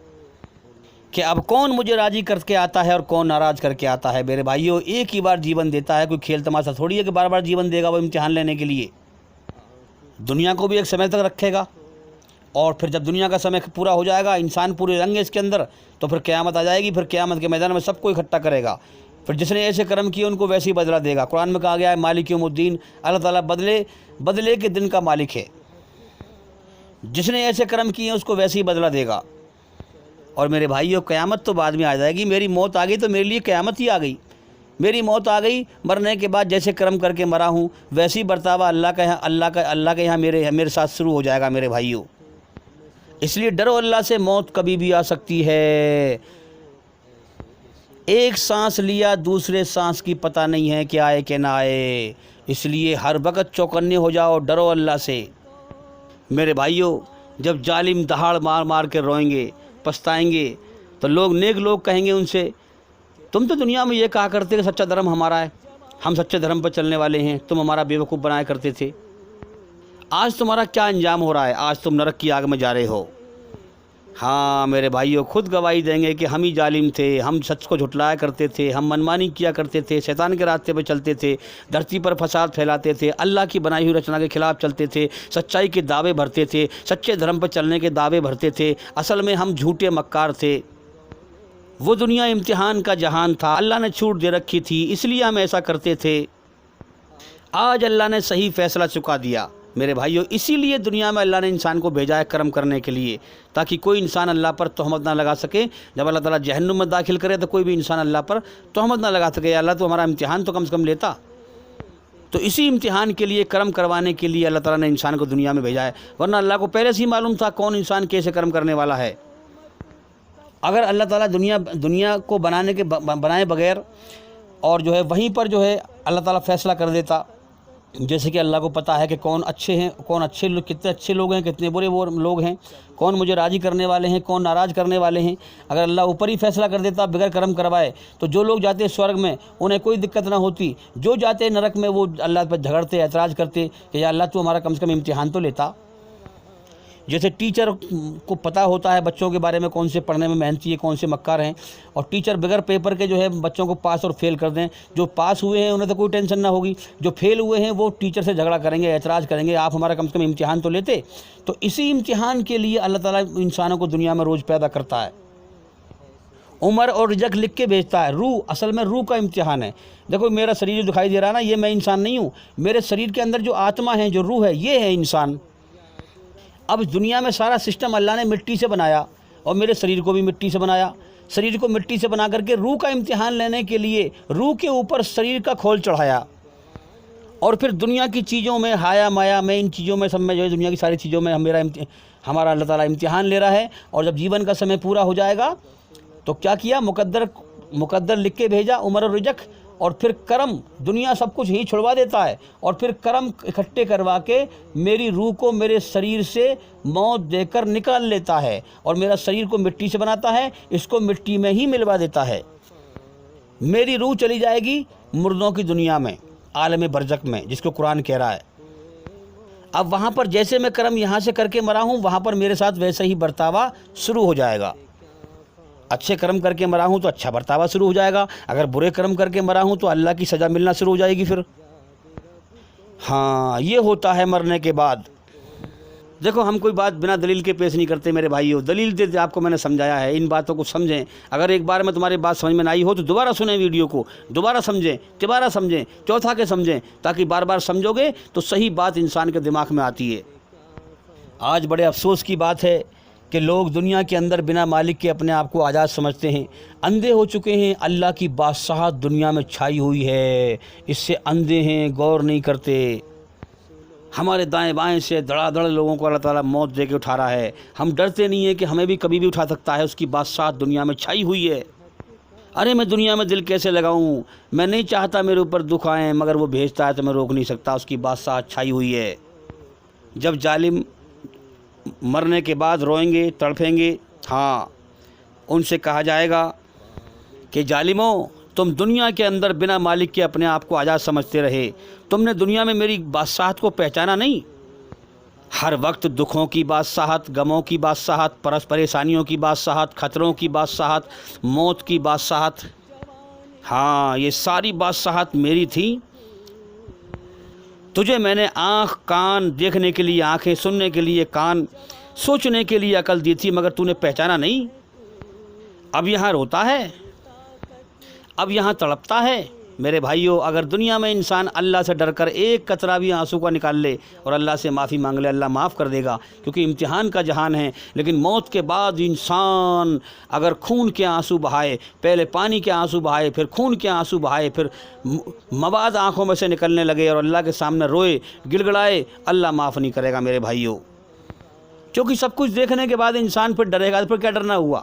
کہ اب کون مجھے راضی کر کے آتا ہے اور کون ناراض کر کے آتا ہے۔ میرے بھائیو، ایک ہی بار جیون دیتا ہے، کوئی کھیل تماشا تھوڑی ہے کہ بار بار جیون دے گا وہ امتحان لینے کے لیے۔ دنیا کو بھی ایک سمے تک رکھے گا، اور پھر جب دنیا کا سمے پورا ہو جائے گا، انسان پورے رنگ ہے اس کے اندر، تو پھر قیامت آ جائے گی، پھر قیامت کے میدان میں سب کو اکٹھا کرے گا، پھر جس نے ایسے کرم کیے ان کو ویسے ہی بدلہ دے گا۔ قرآن میں کہا گیا ہے مالک یوم الدین، اللہ تعالیٰ بدلے کے دن کا مالک ہے، جس نے ایسے کرم کیے اس کو ویسے ہی بدلہ دے گا۔ اور میرے بھائیو، قیامت تو بعد میں آ جائے گی، میری موت آ گئی تو میرے لیے قیامت ہی آ گئی، میری موت آ گئی، مرنے کے بعد جیسے کرم کر کے مرا ہوں ویسی برتاوا اللہ کے یہاں میرے ساتھ شروع ہو جائے گا میرے بھائیو۔ اس لیے ڈرو اللہ سے، موت کبھی بھی آ سکتی ہے، ایک سانس لیا دوسرے سانس کی پتہ نہیں ہے کہ آئے کہ نہ آئے، اس لیے ہر وقت چوکنے ہو جاؤ، ڈرو اللہ سے۔ میرے بھائیوں، جب ظالم دہاڑ مار مار کے روئیں گے، پچھتائیں گے، تو نیک لوگ کہیں گے ان سے، تم تو دنیا میں یہ کہا کرتے کہ سچا دھرم ہمارا ہے، ہم سچے دھرم پر چلنے والے ہیں، تم ہمارا بیوقوف بنایا کرتے تھے، آج تمہارا کیا انجام ہو رہا ہے؟ آج تم نرک کی آگ میں جا رہے ہو۔ ہاں میرے بھائیوں، خود گواہی دیں گے کہ ہم ہی ظالم تھے، ہم سچ کو جھٹلایا کرتے تھے، ہم منمانی کیا کرتے تھے، شیطان کے راستے پہ چلتے تھے، دھرتی پر فساد پھیلاتے تھے، اللہ کی بنائی ہوئی رچنا کے خلاف چلتے تھے، سچائی کے دعوے بھرتے تھے، سچے دھرم پر چلنے کے دعوے بھرتے تھے، اصل میں ہم جھوٹے مکار تھے۔ وہ دنیا امتحان کا جہان تھا، اللہ نے چھوٹ دے رکھی تھی، اس لیے ہم ایسا کرتے تھے۔ آج اللہ نے صحیح فیصلہ چکا دیا میرے بھائیوں، اسی لیے دنیا میں اللہ نے انسان کو بھیجا ہے کرم کرنے کے لیے، تاکہ کوئی انسان اللہ پر تہمت نہ لگا سکے۔ جب اللہ تعالیٰ جہنم میں داخل کرے تو کوئی بھی انسان اللہ پر تہمت نہ لگا سکے، یا اللہ تو ہمارا امتحان تو کم سے کم لیتا۔ تو اسی امتحان کے لیے، کرم کروانے کے لیے اللہ تعالیٰ نے انسان کو دنیا میں بھیجا ہے، ورنہ اللہ کو پہلے سے ہی معلوم تھا کون انسان کیسے کرم کرنے والا ہے۔ اگر اللہ تعالیٰ دنیا کو بنائے بغیر اور جو ہے وہیں پر جو ہے اللہ تعالیٰ فیصلہ کر دیتا، جیسے کہ اللہ کو پتہ ہے کہ کون اچھے ہیں، کتنے اچھے لوگ ہیں، کتنے برے وہ لوگ ہیں، کون مجھے راضی کرنے والے ہیں، کون ناراض کرنے والے ہیں۔ اگر اللہ اوپر ہی فیصلہ کر دیتا بغیر کرم کروائے، تو جو لوگ جاتے سورگ میں انہیں کوئی دقت نہ ہوتی، جو جاتے نرک میں وہ اللہ پر جھگڑتے، اعتراض کرتے کہ یا اللہ تو ہمارا کم سے کم امتحان تو لیتا۔ جیسے ٹیچر کو پتہ ہوتا ہے بچوں کے بارے میں کون سے پڑھنے میں محنتی ہے، کون سے مکار ہیں، اور ٹیچر بغیر پیپر کے جو ہے بچوں کو پاس اور فیل کر دیں۔ جو پاس ہوئے ہیں انہیں تو کوئی ٹینشن نہ ہوگی، جو فیل ہوئے ہیں وہ ٹیچر سے جھگڑا کریں گے، اعتراض کریں گے، آپ ہمارا کم سے کم امتحان تو لیتے۔ تو اسی امتحان کے لیے اللہ تعالیٰ انسانوں کو دنیا میں روز پیدا کرتا ہے، عمر اور رزق لکھ کے بھیجتا ہے۔ روح، اصل میں روح کا امتحان ہے۔ دیکھو میرا شریر جو دکھائی دے رہا ہے نا، یہ میں انسان نہیں ہوں، میرے شریر کے اندر جو آتما ہے، جو روح ہے، یہ ہے انسان۔ اب دنیا میں سارا سسٹم اللہ نے مٹی سے بنایا، اور میرے شریر کو بھی مٹی سے بنایا۔ شریر کو مٹی سے بنا کر کے روح کا امتحان لینے کے لیے روح کے اوپر شریر کا کھول چڑھایا، اور پھر دنیا کی چیزوں میں، ہایا مایا میں، ان چیزوں میں، سب میں جو ہے دنیا کی ساری چیزوں میں ہمارا اللہ تعالیٰ امتحان لے رہا ہے۔ اور جب جیون کا سمے پورا ہو جائے گا تو کیا کیا؟ مقدر لکھ کے بھیجا، عمر اور رزق، اور پھر کرم، دنیا سب کچھ ہی چھڑوا دیتا ہے، اور پھر کرم اکٹھے کروا کے میری روح کو میرے شریر سے موت دے کر نکال لیتا ہے، اور میرا شریر کو مٹی سے بناتا ہے، اس کو مٹی میں ہی ملوا دیتا ہے۔ میری روح چلی جائے گی مردوں کی دنیا میں، عالم برزخ میں، جس کو قرآن کہہ رہا ہے۔ اب وہاں پر جیسے میں کرم یہاں سے کر کے مرا ہوں، وہاں پر میرے ساتھ ویسے ہی برتاوا شروع ہو جائے گا۔ اچھے کرم کر کے مرا ہوں تو اچھا برتاوا شروع ہو جائے گا، اگر برے کرم کر کے مرا ہوں تو اللہ کی سزا ملنا شروع ہو جائے گی پھر۔ ہاں، یہ ہوتا ہے مرنے کے بعد۔ دیکھو ہم کوئی بات بنا دلیل کے پیش نہیں کرتے میرے بھائیوں، دلیل دے آپ کو میں نے سمجھایا ہے، ان باتوں کو سمجھیں۔ اگر ایک بار میں تمہاری بات سمجھ میں نہ آئی ہو تو دوبارہ سنیں ویڈیو کو، دوبارہ سمجھیں، تیبارہ سمجھیں، چوتھا کے سمجھیں، تاکہ بار بار سمجھو گے تو صحیح بات انسان کے دماغ میں آتی ہے۔ آج بڑے افسوس کی بات ہے کہ لوگ دنیا کے اندر بنا مالک کے اپنے آپ کو آزاد سمجھتے ہیں، اندھے ہو چکے ہیں۔ اللہ کی بادشاہت دنیا میں چھائی ہوئی ہے، اس سے اندھے ہیں، غور نہیں کرتے۔ ہمارے دائیں بائیں سے دڑا دڑ لوگوں کو اللہ تعالیٰ موت دے کے اٹھا رہا ہے، ہم ڈرتے نہیں ہیں کہ ہمیں بھی کبھی بھی اٹھا سکتا ہے، اس کی بادشاہت دنیا میں چھائی ہوئی ہے۔ ارے میں دنیا میں دل کیسے لگاؤں، میں نہیں چاہتا میرے اوپر دکھ آئیں، مگر وہ بھیجتا ہے تو میں روک نہیں سکتا، اس کی بادشاہت چھائی ہوئی ہے۔ جب ظالم مرنے کے بعد روئیں گے، تڑپیں گے، ہاں ان سے کہا جائے گا کہ ظالموں، تم دنیا کے اندر بنا مالک کے اپنے آپ کو آزاد سمجھتے رہے، تم نے دنیا میں میری بادشاہت کو پہچانا نہیں۔ ہر وقت دکھوں کی بادشاہت، غموں کی بادشاہت، پریشانیوں کی بادشاہت، خطروں کی بادشاہت، موت کی بادشاہت، ہاں یہ ساری بادشاہت میری تھی۔ تجھے میں نے آنکھ، کان دیکھنے کے لیے آنکھیں، سننے کے لیے کان، سوچنے کے لیے عقل دی تھی، مگر تو نے پہچانا نہیں۔ اب یہاں روتا ہے، اب یہاں تڑپتا ہے۔ میرے بھائیوں، اگر دنیا میں انسان اللہ سے ڈر کر ایک قطرہ بھی آنسو کا نکال لے اور اللہ سے معافی مانگ لے، اللہ معاف کر دے گا، کیونکہ امتحان کا جہان ہے۔ لیکن موت کے بعد انسان اگر خون کے آنسو بہائے، پہلے پانی کے آنسو بہائے، پھر خون کے آنسو بہائے، پھر مواد آنکھوں میں سے نکلنے لگے اور اللہ کے سامنے روئے، گڑ گڑائے، اللہ معاف نہیں کرے گا میرے بھائیوں۔ کیونکہ سب کچھ دیکھنے کے بعد انسان پھر ڈرے گا، پھر کیا ڈرنا ہوا؟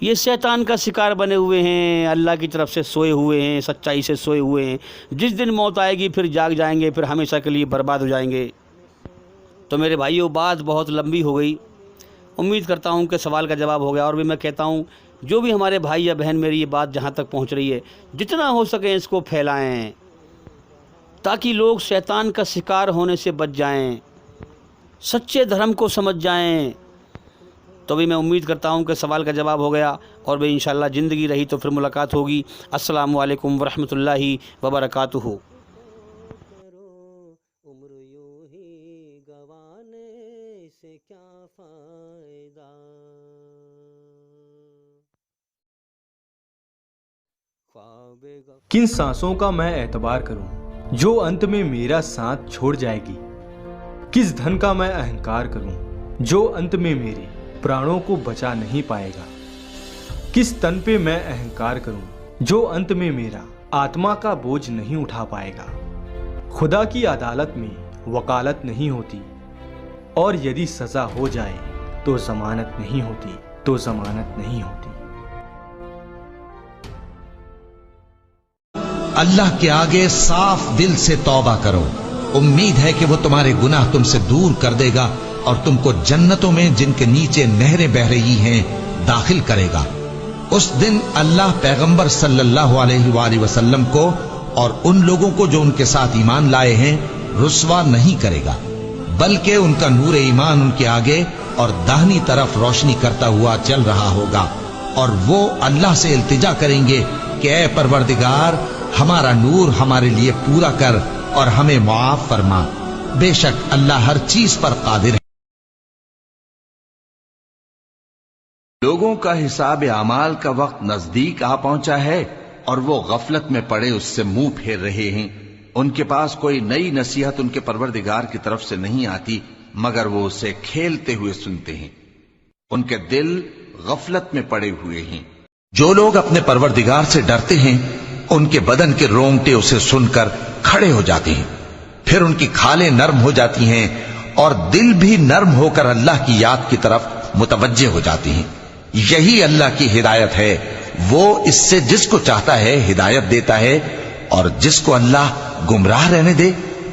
یہ شیطان کا شکار بنے ہوئے ہیں، اللہ کی طرف سے سوئے ہوئے ہیں، سچائی سے سوئے ہوئے ہیں. جس دن موت آئے گی پھر جاگ جائیں گے، پھر ہمیشہ کے لیے برباد ہو جائیں گے. تو میرے بھائیوں، بات بہت لمبی ہو گئی. امید کرتا ہوں کہ سوال کا جواب ہو گیا. اور بھی میں کہتا ہوں، جو بھی ہمارے بھائی یا بہن میری یہ بات جہاں تک پہنچ رہی ہے، جتنا ہو سکے اس کو پھیلائیں تاکہ لوگ شیطان کا شکار ہونے سے بچ جائیں، سچے دھرم کو سمجھ جائیں. تو بھی میں امید کرتا ہوں کہ سوال کا جواب ہو گیا. اور بھی انشاءاللہ زندگی رہی تو پھر ملاقات ہوگی. السلام علیکم ورحمۃ اللہ وبرکاتہ. عمر یوں ہی گوانے سے کیا فائدہ. کن سانسوں کا میں اعتبار کروں جو انت میں میرا ساتھ چھوڑ جائے گی؟ کس دھن کا میں اہنکار کروں جو انت میں میرے پرانوں کو بچا نہیں پائے گا؟ کس تن پہ میں اہنکار کروں جو انت میں میرا آتما کا بوجھ نہیں اٹھا پائے گا؟ خدا کی عدالت میں وکالت نہیں ہوتی، اور یدی سزا ہو جائے تو ضمانت نہیں ہوتی، تو ضمانت نہیں ہوتی. اللہ کے آگے صاف دل سے توبہ کرو، امید ہے کہ وہ تمہارے گناہ تم سے دور کر دے گا اور تم کو جنتوں میں جن کے نیچے نہریں بہ رہی ہیں داخل کرے گا. اس دن اللہ پیغمبر صلی اللہ علیہ وآلہ وسلم کو اور ان لوگوں کو جو ان کے ساتھ ایمان لائے ہیں رسوا نہیں کرے گا، بلکہ ان کا نور ایمان ان کے آگے اور داہنی طرف روشنی کرتا ہوا چل رہا ہوگا، اور وہ اللہ سے التجا کریں گے کہ اے پروردگار، ہمارا نور ہمارے لیے پورا کر اور ہمیں معاف فرما، بے شک اللہ ہر چیز پر قادر ہے. لوگوں کا حساب اعمال کا وقت نزدیک آ پہنچا ہے اور وہ غفلت میں پڑے اس سے منہ پھیر رہے ہیں. ان کے پاس کوئی نئی نصیحت ان کے پروردگار کی طرف سے نہیں آتی مگر وہ اسے کھیلتے ہوئے سنتے ہیں. ان کے دل غفلت میں پڑے ہوئے ہیں. جو لوگ اپنے پروردگار سے ڈرتے ہیں ان کے بدن کے رونگٹے اسے سن کر کھڑے ہو جاتے ہیں، پھر ان کی کھالیں نرم ہو جاتی ہیں اور دل بھی نرم ہو کر اللہ کی یاد کی طرف متوجہ ہو جاتے ہیں. یہی اللہ کی ہدایت ہے، وہ اس سے جس کو چاہتا ہے ہدایت دیتا ہے، اور جس کو اللہ گمراہ رہنے دے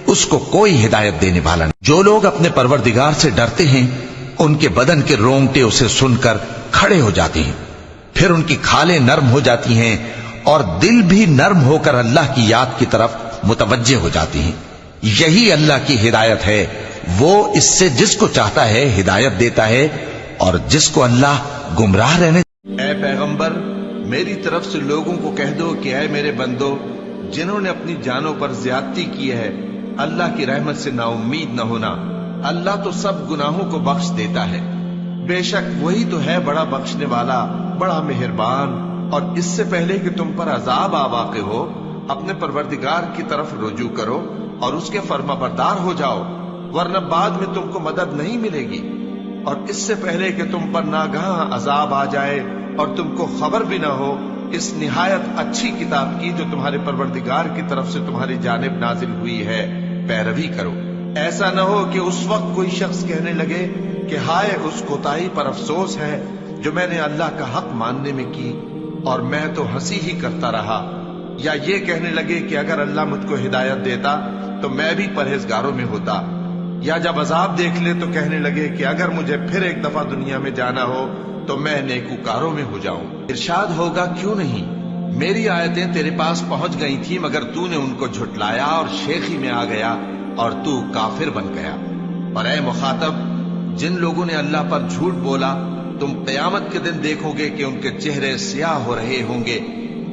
اس کو کوئی ہدایت دینے والا نہیں. جو لوگ اپنے پروردگار سے ڈرتے ہیں ان کے بدن کے رونگٹے اسے سن کر کھڑے ہو جاتے ہیں، پھر ان کی کھالیں نرم ہو جاتی ہیں اور دل بھی نرم ہو کر اللہ کی یاد کی طرف متوجہ ہو جاتی ہیں. یہی اللہ کی ہدایت ہے، وہ اس سے جس کو چاہتا ہے ہدایت دیتا ہے، اور جس کو اللہ گمراہ رہنے. اے پیغمبر، میری طرف سے لوگوں کو کہہ دو کہ اے میرے بندو، جنہوں نے اپنی جانوں پر زیادتی کی ہے اللہ کی رحمت سے نا امید نہ ہونا. اللہ تو سب گناہوں کو بخش دیتا ہے، بے شک وہی تو ہے بڑا بخشنے والا، بڑا مہربان. اور اس سے پہلے کہ تم پر عذاب آ واقع ہو اپنے پروردگار کی طرف رجوع کرو اور اس کے فرما بردار ہو جاؤ، ورنہ بعد میں تم کو مدد نہیں ملے گی. اور اس سے پہلے کہ تم پر ناگہاں عذاب آ جائے اور تم کو خبر بھی نہ ہو اس نہایت اچھی کتاب کی جو تمہارے پروردگار کی طرف سے تمہاری جانب نازل ہوئی ہے پیروی کرو. ایسا نہ ہو کہ اس وقت کوئی شخص کہنے لگے کہ ہائے اس کوتاہی پر افسوس ہے جو میں نے اللہ کا حق ماننے میں کی اور میں تو ہنسی ہی کرتا رہا، یا یہ کہنے لگے کہ اگر اللہ مجھ کو ہدایت دیتا تو میں بھی پرہیزگاروں میں ہوتا، یا جب عذاب دیکھ لے تو کہنے لگے کہ اگر مجھے پھر ایک دفعہ دنیا میں جانا ہو تو میں نیکوکاروں میں ہو جاؤں. ارشاد ہوگا کیوں نہیں، میری آیتیں تیرے پاس پہنچ گئی تھی مگر تو نے ان کو جھٹلایا اور شیخی میں آ گیا اور تو کافر بن گیا. اور اے مخاطب، جن لوگوں نے اللہ پر جھوٹ بولا تم قیامت کے دن دیکھو گے کہ ان کے چہرے سیاہ ہو رہے ہوں گے.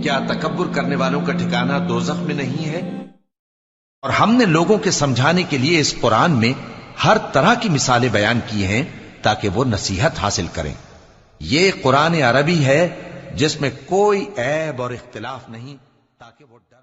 کیا تکبر کرنے والوں کا ٹھکانہ دوزخ میں نہیں ہے؟ اور ہم نے لوگوں کے سمجھانے کے لیے اس قرآن میں ہر طرح کی مثالیں بیان کی ہیں تاکہ وہ نصیحت حاصل کریں. یہ قرآن عربی ہے جس میں کوئی عیب اور اختلاف نہیں تاکہ وہ ڈر